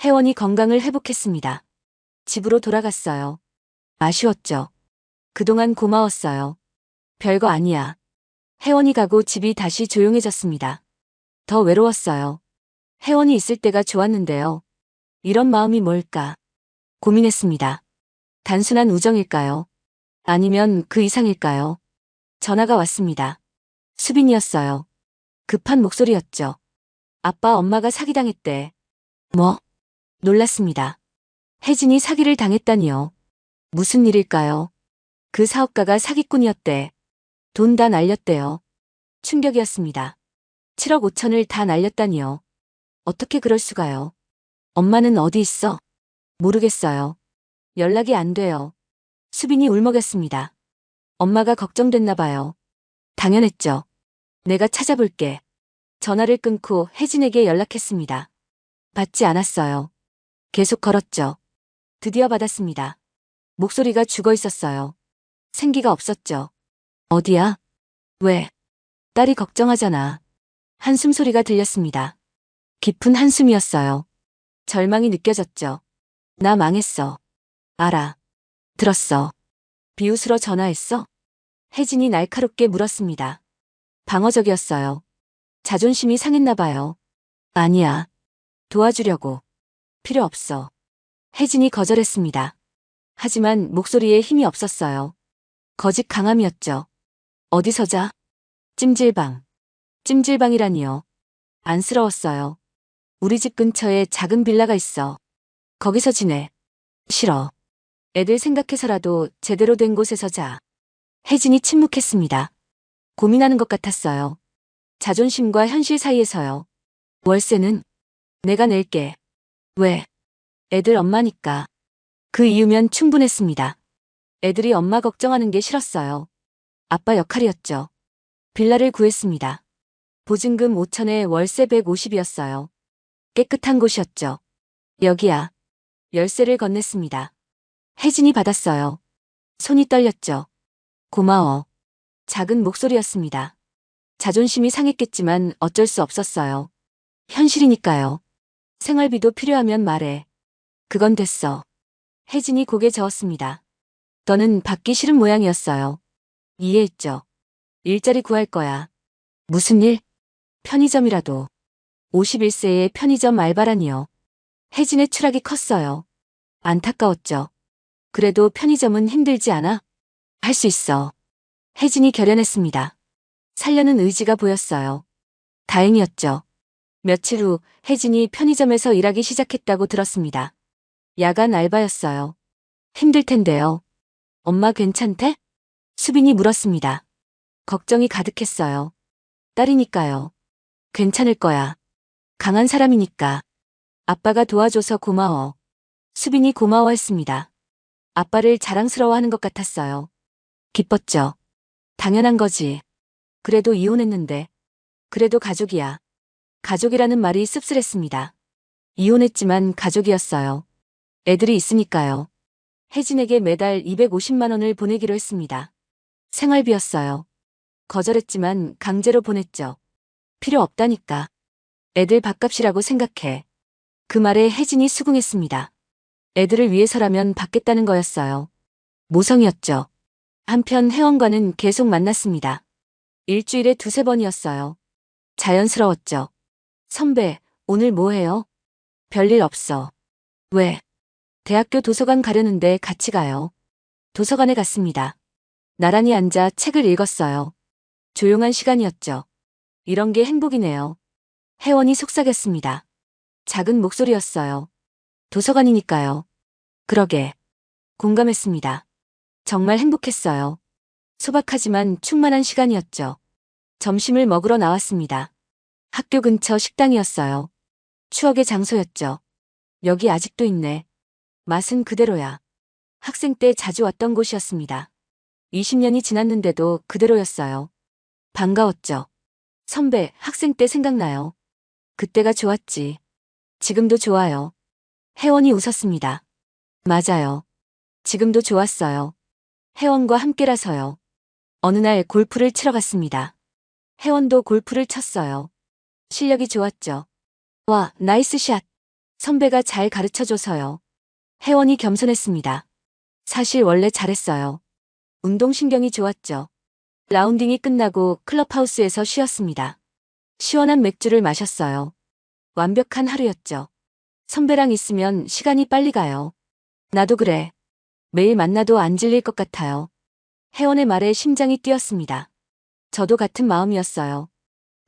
혜원이 건강을 회복했습니다. 집으로 돌아갔어요. 아쉬웠죠. 그동안 고마웠어요. 별거 아니야. 혜원이 가고 집이 다시 조용해졌습니다. 더 외로웠어요. 혜원이 있을 때가 좋았는데요. 이런 마음이 뭘까? 고민했습니다. 단순한 우정일까요? 아니면 그 이상일까요? 전화가 왔습니다. 수빈이었어요. 급한 목소리였죠. 아빠 엄마가 사기당했대. 뭐? 놀랐습니다. 혜진이 사기를 당했다니요. 무슨 일일까요? 그 사업가가 사기꾼이었대. 돈 다 날렸대요. 충격이었습니다. 7억 5천을 다 날렸다니요. 어떻게 그럴 수가요? 엄마는 어디 있어? 모르겠어요. 연락이 안 돼요. 수빈이 울먹였습니다. 엄마가 걱정됐나 봐요. 당연했죠. 내가 찾아볼게. 전화를 끊고 혜진에게 연락했습니다. 받지 않았어요. 계속 걸었죠. 드디어 받았습니다. 목소리가 죽어 있었어요. 생기가 없었죠. 어디야? 왜? 딸이 걱정하잖아. 한숨 소리가 들렸습니다. 깊은 한숨이었어요. 절망이 느껴졌죠. 나 망했어. 알아. 들었어. 비웃으러 전화했어? 혜진이 날카롭게 물었습니다. 방어적이었어요. 자존심이 상했나 봐요. 아니야. 도와주려고. 필요 없어. 혜진이 거절했습니다. 하지만 목소리에 힘이 없었어요. 거짓 강함이었죠. 어디서 자? 찜질방. 찜질방이라니요. 안쓰러웠어요. 우리 집 근처에 작은 빌라가 있어. 거기서 지내. 싫어. 애들 생각해서라도 제대로 된 곳에서 자. 혜진이 침묵했습니다. 고민하는 것 같았어요. 자존심과 현실 사이에서요. 월세는 내가 낼게. 왜? 애들 엄마니까. 그 이유면 충분했습니다. 애들이 엄마 걱정하는 게 싫었어요. 아빠 역할이었죠. 빌라를 구했습니다. 보증금 5천에 월세 150이었어요. 깨끗한 곳이었죠. 여기야. 열쇠를 건넸습니다. 혜진이 받았어요. 손이 떨렸죠. 고마워. 작은 목소리였습니다. 자존심이 상했겠지만 어쩔 수 없었어요. 현실이니까요. 생활비도 필요하면 말해. 그건 됐어. 혜진이 고개 저었습니다. 너는 받기 싫은 모양이었어요. 이해했죠. 일자리 구할 거야. 무슨 일? 편의점이라도. 51세의 편의점 알바라니요. 혜진의 추락이 컸어요. 안타까웠죠. 그래도 편의점은 힘들지 않아? 할 수 있어. 혜진이 결연했습니다. 살려는 의지가 보였어요. 다행이었죠. 며칠 후 혜진이 편의점에서 일하기 시작했다고 들었습니다. 야간 알바였어요. 힘들 텐데요. 엄마 괜찮대? 수빈이 물었습니다. 걱정이 가득했어요. 딸이니까요. 괜찮을 거야. 강한 사람이니까. 아빠가 도와줘서 고마워. 수빈이 고마워했습니다. 아빠를 자랑스러워하는 것 같았어요. 기뻤죠. 당연한 거지. 그래도 이혼했는데. 그래도 가족이야. 가족이라는 말이 씁쓸했습니다. 이혼했지만 가족이었어요. 애들이 있으니까요. 혜진에게 매달 250만 원을 보내기로 했습니다. 생활비였어요. 거절했지만 강제로 보냈죠. 필요 없다니까. 애들 밥값이라고 생각해. 그 말에 혜진이 수긍했습니다. 애들을 위해서라면 받겠다는 거였어요. 모성이었죠. 한편 혜원과는 계속 만났습니다. 일주일에 두세 번이었어요. 자연스러웠죠. 선배, 오늘 뭐 해요? 별일 없어. 왜? 대학교 도서관 가려는데 같이 가요. 도서관에 갔습니다. 나란히 앉아 책을 읽었어요. 조용한 시간이었죠. 이런 게 행복이네요. 혜원이 속삭였습니다. 작은 목소리였어요. 도서관이니까요. 그러게. 공감했습니다. 정말 행복했어요. 소박하지만 충만한 시간이었죠. 점심을 먹으러 나왔습니다. 학교 근처 식당이었어요. 추억의 장소였죠. 여기 아직도 있네. 맛은 그대로야. 학생 때 자주 왔던 곳이었습니다. 20년이 지났는데도 그대로였어요. 반가웠죠. 선배, 학생 때 생각나요. 그때가 좋았지. 지금도 좋아요. 혜원이 웃었습니다. 맞아요. 지금도 좋았어요. 혜원과 함께라서요. 어느 날 골프를 치러 갔습니다. 혜원도 골프를 쳤어요. 실력이 좋았죠. 와, 나이스 샷. 선배가 잘 가르쳐줘서요. 혜원이 겸손했습니다. 사실 원래 잘했어요. 운동신경이 좋았죠. 라운딩이 끝나고 클럽하우스에서 쉬었습니다. 시원한 맥주를 마셨어요. 완벽한 하루였죠. 선배랑 있으면 시간이 빨리 가요. 나도 그래. 매일 만나도 안 질릴 것 같아요. 혜원의 말에 심장이 뛰었습니다. 저도 같은 마음이었어요.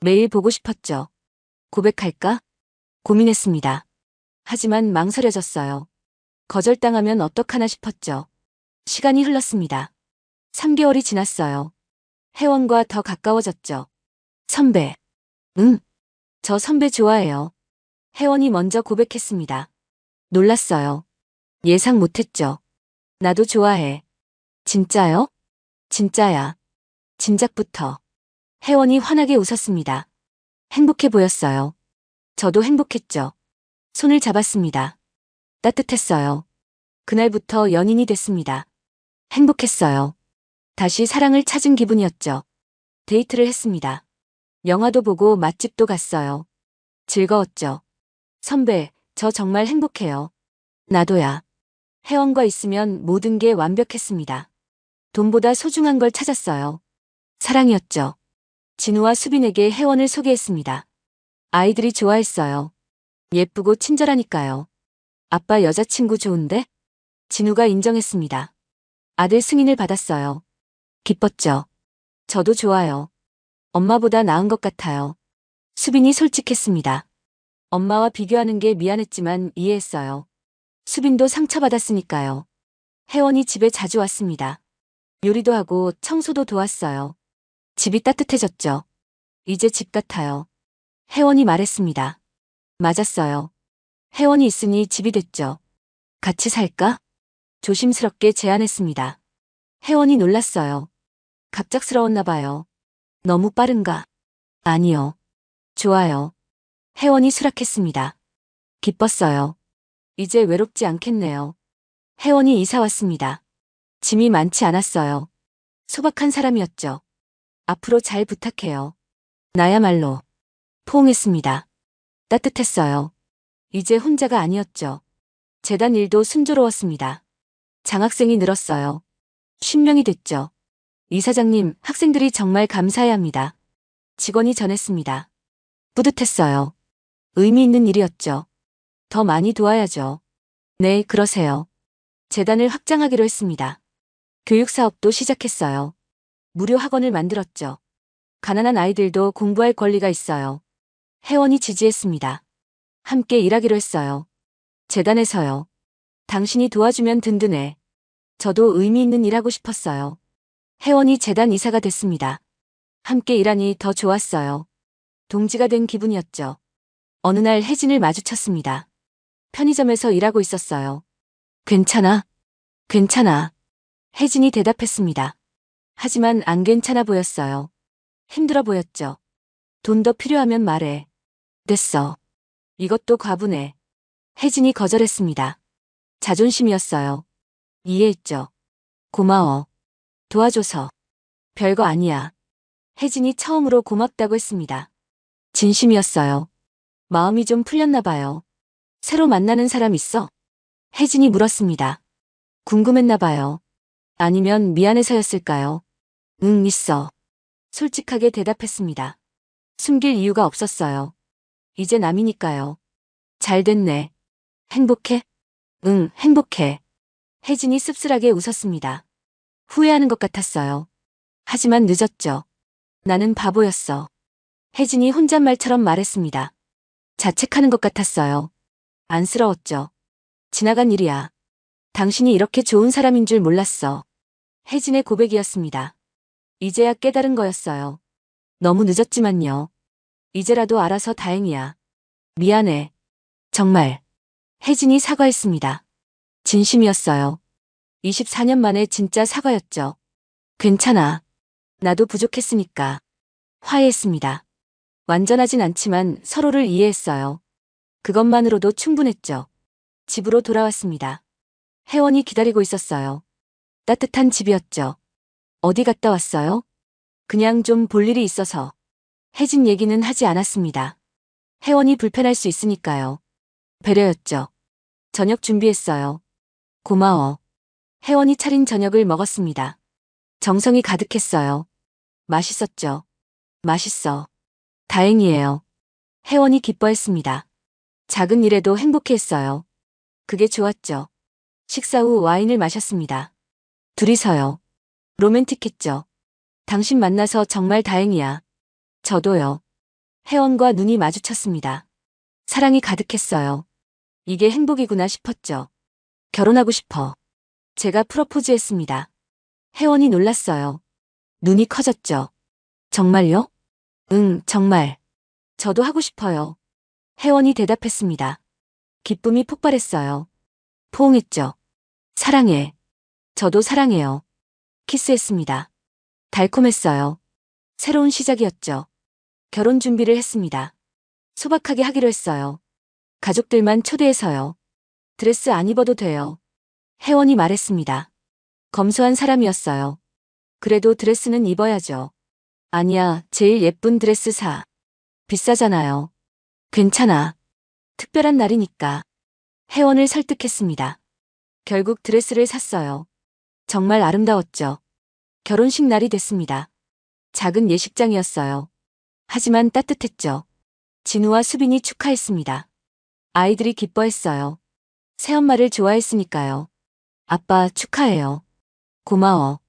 매일 보고 싶었죠. 고백할까? 고민했습니다. 하지만 망설여졌어요. 거절당하면 어떡하나 싶었죠. 시간이 흘렀습니다. 3개월이 지났어요. 혜원과 더 가까워졌죠. 선배. 응. 저 선배 좋아해요. 혜원이 먼저 고백했습니다. 놀랐어요. 예상 못했죠. 나도 좋아해. 진짜요? 진짜야. 진작부터. 혜원이 환하게 웃었습니다. 행복해 보였어요. 저도 행복했죠. 손을 잡았습니다. 따뜻했어요. 그날부터 연인이 됐습니다. 행복했어요. 다시 사랑을 찾은 기분이었죠. 데이트를 했습니다. 영화도 보고 맛집도 갔어요. 즐거웠죠. 선배, 저 정말 행복해요. 나도야. 혜원과 있으면 모든 게 완벽했습니다. 돈보다 소중한 걸 찾았어요. 사랑이었죠. 진우와 수빈에게 혜원을 소개했습니다. 아이들이 좋아했어요. 예쁘고 친절하니까요. 아빠 여자친구 좋은데? 진우가 인정했습니다. 아들 승인을 받았어요. 기뻤죠. 저도 좋아요. 엄마보다 나은 것 같아요. 수빈이 솔직했습니다. 엄마와 비교하는 게 미안했지만 이해했어요. 수빈도 상처받았으니까요. 혜원이 집에 자주 왔습니다. 요리도 하고 청소도 도왔어요. 집이 따뜻해졌죠. 이제 집 같아요. 혜원이 말했습니다. 맞았어요. 혜원이 있으니 집이 됐죠. 같이 살까? 조심스럽게 제안했습니다. 혜원이 놀랐어요. 갑작스러웠나 봐요. 너무 빠른가? 아니요. 좋아요. 혜원이 수락했습니다. 기뻤어요. 이제 외롭지 않겠네요. 혜원이 이사 왔습니다. 짐이 많지 않았어요. 소박한 사람이었죠. 앞으로 잘 부탁해요. 나야말로. 포옹했습니다. 따뜻했어요. 이제 혼자가 아니었죠. 재단 일도 순조로웠습니다. 장학생이 늘었어요. 10명이 됐죠. 이사장님, 학생들이 정말 감사해야 합니다. 직원이 전했습니다. 뿌듯했어요. 의미 있는 일이었죠. 더 많이 도와야죠. 네, 그러세요. 재단을 확장하기로 했습니다. 교육사업도 시작했어요. 무료 학원을 만들었죠. 가난한 아이들도 공부할 권리가 있어요. 혜원이 지지했습니다. 함께 일하기로 했어요. 재단에서요. 당신이 도와주면 든든해. 저도 의미 있는 일 하고 싶었어요. 혜원이 재단 이사가 됐습니다. 함께 일하니 더 좋았어요. 동지가 된 기분이었죠. 어느 날 혜진을 마주쳤습니다. 편의점에서 일하고 있었어요. 괜찮아? 괜찮아. 혜진이 대답했습니다. 하지만 안 괜찮아 보였어요. 힘들어 보였죠. 돈 더 필요하면 말해. 됐어. 이것도 과분해. 혜진이 거절했습니다. 자존심이었어요. 이해했죠. 고마워. 도와줘서. 별거 아니야. 혜진이 처음으로 고맙다고 했습니다. 진심이었어요. 마음이 좀 풀렸나 봐요. 새로 만나는 사람 있어? 혜진이 물었습니다. 궁금했나 봐요. 아니면 미안해서였을까요? 응, 있어. 솔직하게 대답했습니다. 숨길 이유가 없었어요. 이제 남이니까요. 잘 됐네. 행복해? 응, 행복해. 혜진이 씁쓸하게 웃었습니다. 후회하는 것 같았어요. 하지만 늦었죠. 나는 바보였어. 혜진이 혼잣말처럼 말했습니다. 자책하는 것 같았어요. 안쓰러웠죠. 지나간 일이야. 당신이 이렇게 좋은 사람인 줄 몰랐어. 혜진의 고백이었습니다. 이제야 깨달은 거였어요. 너무 늦었지만요. 이제라도 알아서 다행이야. 미안해. 정말. 혜진이 사과했습니다. 진심이었어요. 24년 만에 진짜 사과였죠. 괜찮아. 나도 부족했으니까. 화해했습니다. 완전하진 않지만 서로를 이해했어요. 그것만으로도 충분했죠. 집으로 돌아왔습니다. 혜원이 기다리고 있었어요. 따뜻한 집이었죠. 어디 갔다 왔어요? 그냥 좀 볼 일이 있어서. 혜진 얘기는 하지 않았습니다. 혜원이 불편할 수 있으니까요. 배려였죠. 저녁 준비했어요. 고마워. 혜원이 차린 저녁을 먹었습니다. 정성이 가득했어요. 맛있었죠. 맛있어. 다행이에요. 혜원이 기뻐했습니다. 작은 일에도 행복해했어요. 그게 좋았죠. 식사 후 와인을 마셨습니다. 둘이서요. 로맨틱했죠. 당신 만나서 정말 다행이야. 저도요. 혜원과 눈이 마주쳤습니다. 사랑이 가득했어요. 이게 행복이구나 싶었죠. 결혼하고 싶어. 제가 프러포즈했습니다. 혜원이 놀랐어요. 눈이 커졌죠. 정말요? 응, 정말. 저도 하고 싶어요. 혜원이 대답했습니다. 기쁨이 폭발했어요. 포옹했죠. 사랑해. 저도 사랑해요. 키스했습니다. 달콤했어요. 새로운 시작이었죠. 결혼 준비를 했습니다. 소박하게 하기로 했어요. 가족들만 초대해서요. 드레스 안 입어도 돼요. 혜원이 말했습니다. 검소한 사람이었어요. 그래도 드레스는 입어야죠. 아니야, 제일 예쁜 드레스 사. 비싸잖아요. 괜찮아. 특별한 날이니까. 혜원을 설득했습니다. 결국 드레스를 샀어요. 정말 아름다웠죠. 결혼식 날이 됐습니다. 작은 예식장이었어요. 하지만 따뜻했죠. 진우와 수빈이 축하했습니다. 아이들이 기뻐했어요. 새엄마를 좋아했으니까요. 아빠 축하해요. 고마워.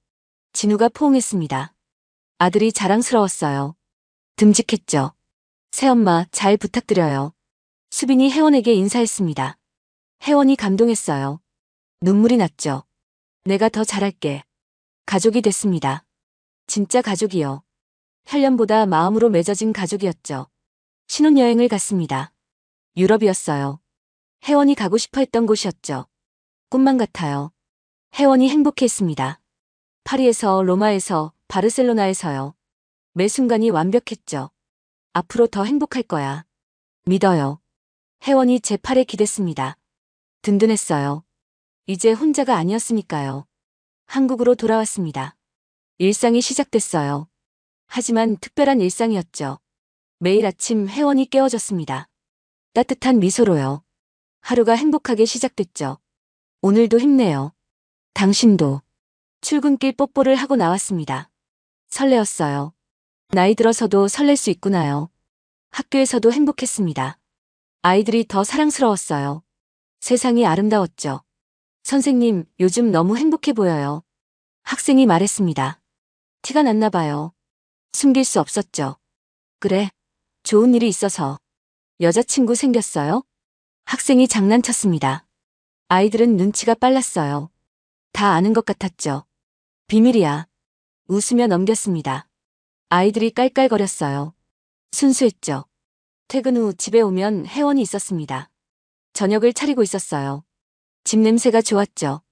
진우가 포옹했습니다. 아들이 자랑스러웠어요. 듬직했죠. 새엄마 잘 부탁드려요. 수빈이 혜원에게 인사했습니다. 혜원이 감동했어요. 눈물이 났죠. 내가 더 잘할게. 가족이 됐습니다. 진짜 가족이요. 혈연보다 마음으로 맺어진 가족이었죠. 신혼여행을 갔습니다. 유럽이었어요. 혜원이 가고 싶어 했던 곳이었죠. 꿈만 같아요. 혜원이 행복했습니다. 파리에서, 로마에서, 바르셀로나에서요. 매 순간이 완벽했죠. 앞으로 더 행복할 거야. 믿어요. 혜원이 제 팔에 기댔습니다. 든든했어요. 이제 혼자가 아니었으니까요. 한국으로 돌아왔습니다. 일상이 시작됐어요. 하지만 특별한 일상이었죠. 매일 아침 혜원이 깨워줬습니다. 따뜻한 미소로요. 하루가 행복하게 시작됐죠. 오늘도 힘내요. 당신도. 출근길 뽀뽀를 하고 나왔습니다. 설레었어요. 나이 들어서도 설렐 수 있구나요. 학교에서도 행복했습니다. 아이들이 더 사랑스러웠어요. 세상이 아름다웠죠. 선생님, 요즘 너무 행복해 보여요. 학생이 말했습니다. 티가 났나 봐요. 숨길 수 없었죠. 그래, 좋은 일이 있어서. 여자친구 생겼어요? 학생이 장난쳤습니다. 아이들은 눈치가 빨랐어요. 다 아는 것 같았죠. 비밀이야. 웃으며 넘겼습니다. 아이들이 깔깔거렸어요. 순수했죠. 퇴근 후 집에 오면 혜원이 있었습니다. 저녁을 차리고 있었어요. 집 냄새가 좋았죠.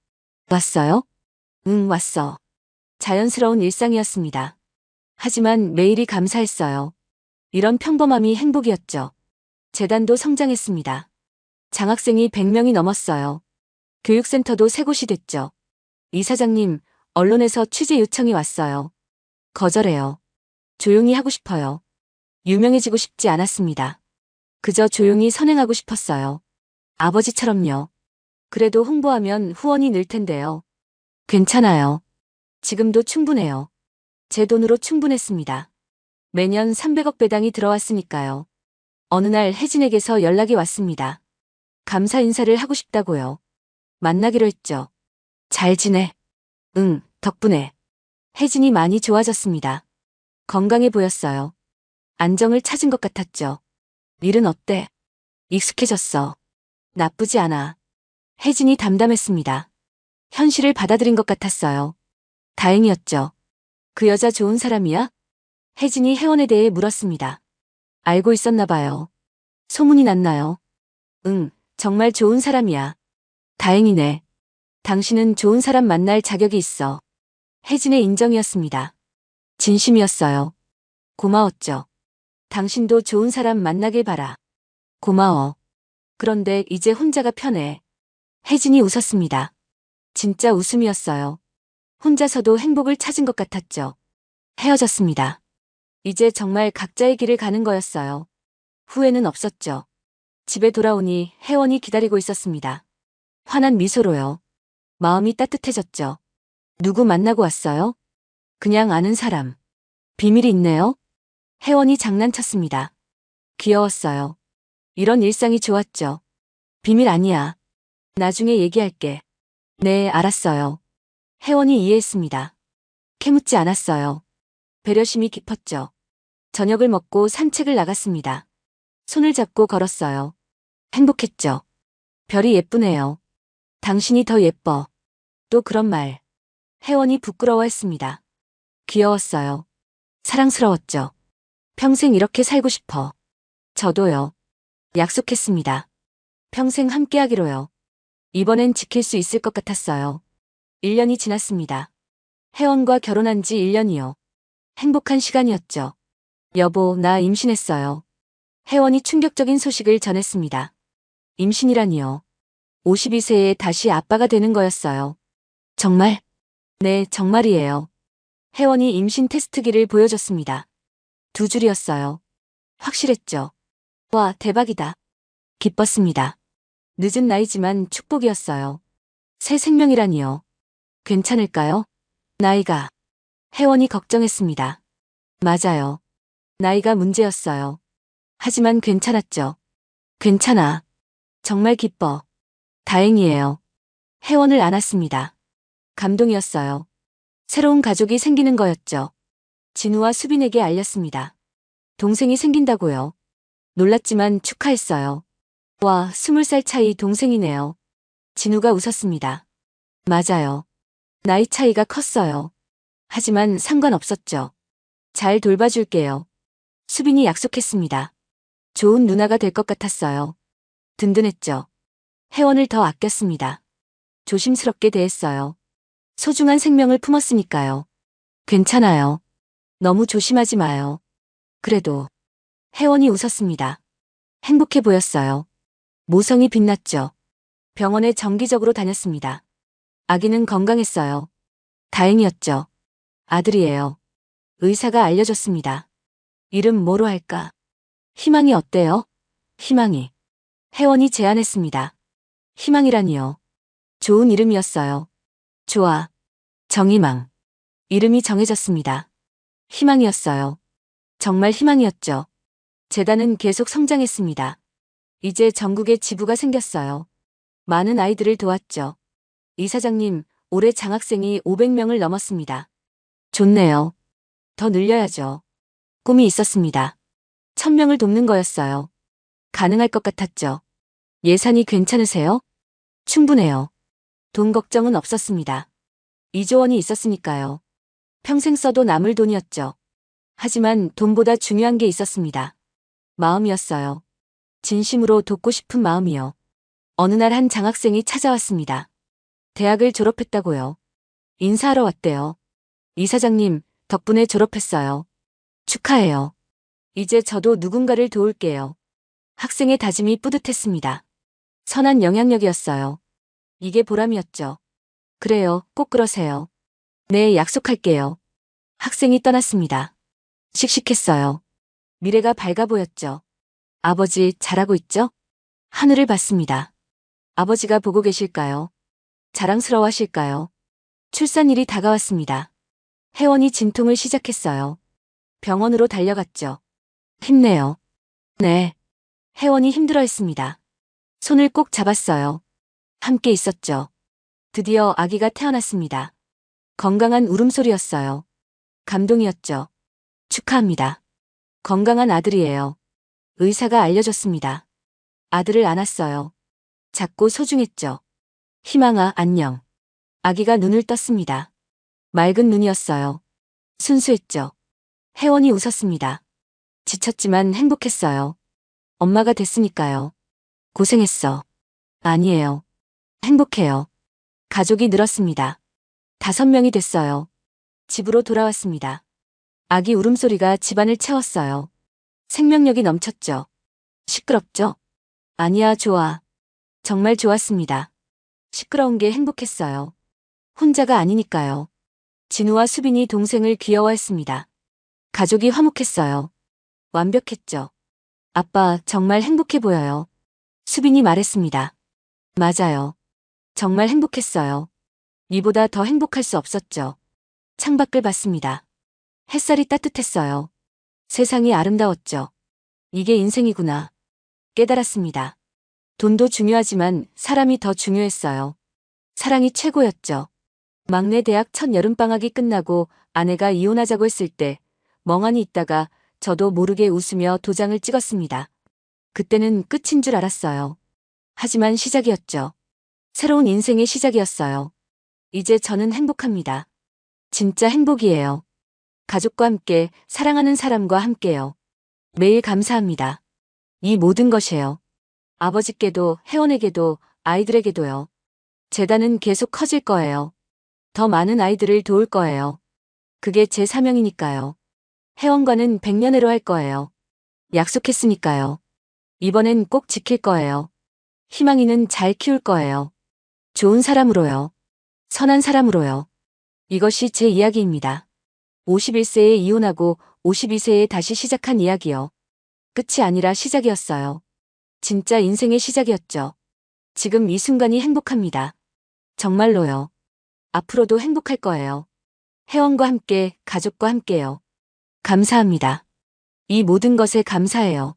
왔어요? 응, 왔어. 자연스러운 일상이었습니다. 하지만 매일이 감사했어요. 이런 평범함이 행복이었죠. 재단도 성장했습니다. 장학생이 100명이 넘었어요. 교육센터도 3곳이 됐죠. 이사장님, 언론에서 취재 요청이 왔어요. 거절해요. 조용히 하고 싶어요. 유명해지고 싶지 않았습니다. 그저 조용히 선행하고 싶었어요. 아버지처럼요. 그래도 홍보하면 후원이 늘 텐데요. 괜찮아요. 지금도 충분해요. 제 돈으로 충분했습니다. 매년 300억 배당이 들어왔으니까요. 어느 날 혜진에게서 연락이 왔습니다. 감사 인사를 하고 싶다고요. 만나기로 했죠. 잘 지내? 응, 덕분에. 혜진이 많이 좋아졌습니다. 건강해 보였어요. 안정을 찾은 것 같았죠. 일은 어때? 익숙해졌어. 나쁘지 않아. 혜진이 담담했습니다. 현실을 받아들인 것 같았어요. 다행이었죠. 그 여자 좋은 사람이야? 혜진이 혜원에 대해 물었습니다. 알고 있었나 봐요. 소문이 났나요? 응, 정말 좋은 사람이야. 다행이네. 당신은 좋은 사람 만날 자격이 있어. 혜진의 인정이었습니다. 진심이었어요. 고마웠죠. 당신도 좋은 사람 만나길 바라. 고마워. 그런데 이제 혼자가 편해. 혜진이 웃었습니다. 진짜 웃음이었어요. 혼자서도 행복을 찾은 것 같았죠. 헤어졌습니다. 이제 정말 각자의 길을 가는 거였어요. 후회는 없었죠. 집에 돌아오니 혜원이 기다리고 있었습니다. 환한 미소로요. 마음이 따뜻해졌죠. 누구 만나고 왔어요? 그냥 아는 사람. 비밀이 있네요? 혜원이 장난쳤습니다. 귀여웠어요. 이런 일상이 좋았죠. 비밀 아니야. 나중에 얘기할게. 네, 알았어요. 혜원이 이해했습니다. 캐묻지 않았어요. 배려심이 깊었죠. 저녁을 먹고 산책을 나갔습니다. 손을 잡고 걸었어요. 행복했죠. 별이 예쁘네요. 당신이 더 예뻐. 또 그런 말. 혜원이 부끄러워했습니다. 귀여웠어요. 사랑스러웠죠. 평생 이렇게 살고 싶어. 저도요. 약속했습니다. 평생 함께하기로요. 이번엔 지킬 수 있을 것 같았어요. 1년이 지났습니다. 혜원과 결혼한 지 1년이요. 행복한 시간이었죠. 여보, 나 임신했어요. 혜원이 충격적인 소식을 전했습니다. 임신이라니요. 52세에 다시 아빠가 되는 거였어요. 정말? 네, 정말이에요. 혜원이 임신 테스트기를 보여줬습니다. 2줄이었어요. 확실했죠. 와, 대박이다. 기뻤습니다. 늦은 나이지만 축복이었어요. 새 생명이라니요. 괜찮을까요? 나이가. 혜원이 걱정했습니다. 맞아요. 나이가 문제였어요. 하지만 괜찮았죠. 괜찮아. 정말 기뻐. 다행이에요. 혜원을 안았습니다. 감동이었어요. 새로운 가족이 생기는 거였죠. 진우와 수빈에게 알렸습니다. 동생이 생긴다고요. 놀랐지만 축하했어요. 와, 20살 차이 동생이네요. 진우가 웃었습니다. 맞아요. 나이 차이가 컸어요. 하지만 상관없었죠. 잘 돌봐줄게요. 수빈이 약속했습니다. 좋은 누나가 될 것 같았어요. 든든했죠. 혜원을 더 아꼈습니다. 조심스럽게 대했어요. 소중한 생명을 품었으니까요. 괜찮아요. 너무 조심하지 마요. 그래도 혜원이 웃었습니다. 행복해 보였어요. 모성이 빛났죠. 병원에 정기적으로 다녔습니다. 아기는 건강했어요. 다행이었죠. 아들이에요. 의사가 알려줬습니다. 이름 뭐로 할까? 희망이 어때요? 희망이. 혜원이 제안했습니다. 희망이라니요. 좋은 이름이었어요. 좋아. 정희망. 이름이 정해졌습니다. 희망이었어요. 정말 희망이었죠. 재단은 계속 성장했습니다. 이제 전국에 지부가 생겼어요. 많은 아이들을 도왔죠. 이사장님, 올해 장학생이 500명을 넘었습니다. 좋네요. 더 늘려야죠. 꿈이 있었습니다. 1000명을 돕는 거였어요. 가능할 것 같았죠. 예산이 괜찮으세요? 충분해요. 돈 걱정은 없었습니다. 2조 원이 있었으니까요. 평생 써도 남을 돈이었죠. 하지만 돈보다 중요한 게 있었습니다. 마음이었어요. 진심으로 돕고 싶은 마음이요. 어느 날 한 장학생이 찾아왔습니다. 대학을 졸업했다고요. 인사하러 왔대요. 이사장님, 덕분에 졸업했어요. 축하해요. 이제 저도 누군가를 도울게요. 학생의 다짐이 뿌듯했습니다. 선한 영향력이었어요. 이게 보람이었죠. 그래요, 꼭 그러세요. 네, 약속할게요. 학생이 떠났습니다. 씩씩했어요. 미래가 밝아 보였죠. 아버지, 잘하고 있죠? 하늘을 봤습니다. 아버지가 보고 계실까요? 자랑스러워 하실까요? 출산일이 다가왔습니다. 혜원이 진통을 시작했어요. 병원으로 달려갔죠. 힘내요. 네. 혜원이 힘들어했습니다. 손을 꼭 잡았어요. 함께 있었죠. 드디어 아기가 태어났습니다. 건강한 울음소리였어요. 감동이었죠. 축하합니다. 건강한 아들이에요. 의사가 알려줬습니다. 아들을 안았어요. 작고 소중했죠. 희망아, 안녕. 아기가 눈을 떴습니다. 맑은 눈이었어요. 순수했죠. 혜원이 웃었습니다. 지쳤지만 행복했어요. 엄마가 됐으니까요. 고생했어. 아니에요. 행복해요. 가족이 늘었습니다. 5명이 됐어요. 집으로 돌아왔습니다. 아기 울음소리가 집안을 채웠어요. 생명력이 넘쳤죠. 시끄럽죠? 아니야, 좋아. 정말 좋았습니다. 시끄러운 게 행복했어요. 혼자가 아니니까요. 진우와 수빈이 동생을 귀여워했습니다. 가족이 화목했어요. 완벽했죠. 아빠, 정말 행복해 보여요. 수빈이 말했습니다. 맞아요. 정말 행복했어요. 이보다 더 행복할 수 없었죠. 창밖을 봤습니다. 햇살이 따뜻했어요. 세상이 아름다웠죠. 이게 인생이구나. 깨달았습니다. 돈도 중요하지만 사람이 더 중요했어요. 사랑이 최고였죠. 막내 대학 첫 여름방학이 끝나고 아내가 이혼하자고 했을 때 멍하니 있다가 저도 모르게 웃으며 도장을 찍었습니다. 그때는 끝인 줄 알았어요. 하지만 시작이었죠. 새로운 인생의 시작이었어요. 이제 저는 행복합니다. 진짜 행복이에요. 가족과 함께, 사랑하는 사람과 함께요. 매일 감사합니다. 이 모든 것이에요. 아버지께도, 혜원에게도, 아이들에게도요. 재단은 계속 커질 거예요. 더 많은 아이들을 도울 거예요. 그게 제 사명이니까요. 혜원과는 100년회로 할 거예요. 약속했으니까요. 이번엔 꼭 지킬 거예요. 희망이는 잘 키울 거예요. 좋은 사람으로요. 선한 사람으로요. 이것이 제 이야기입니다. 51세에 이혼하고 52세에 다시 시작한 이야기요. 끝이 아니라 시작이었어요. 진짜 인생의 시작이었죠. 지금 이 순간이 행복합니다. 정말로요. 앞으로도 행복할 거예요. 혜원과 함께, 가족과 함께요. 감사합니다. 이 모든 것에 감사해요.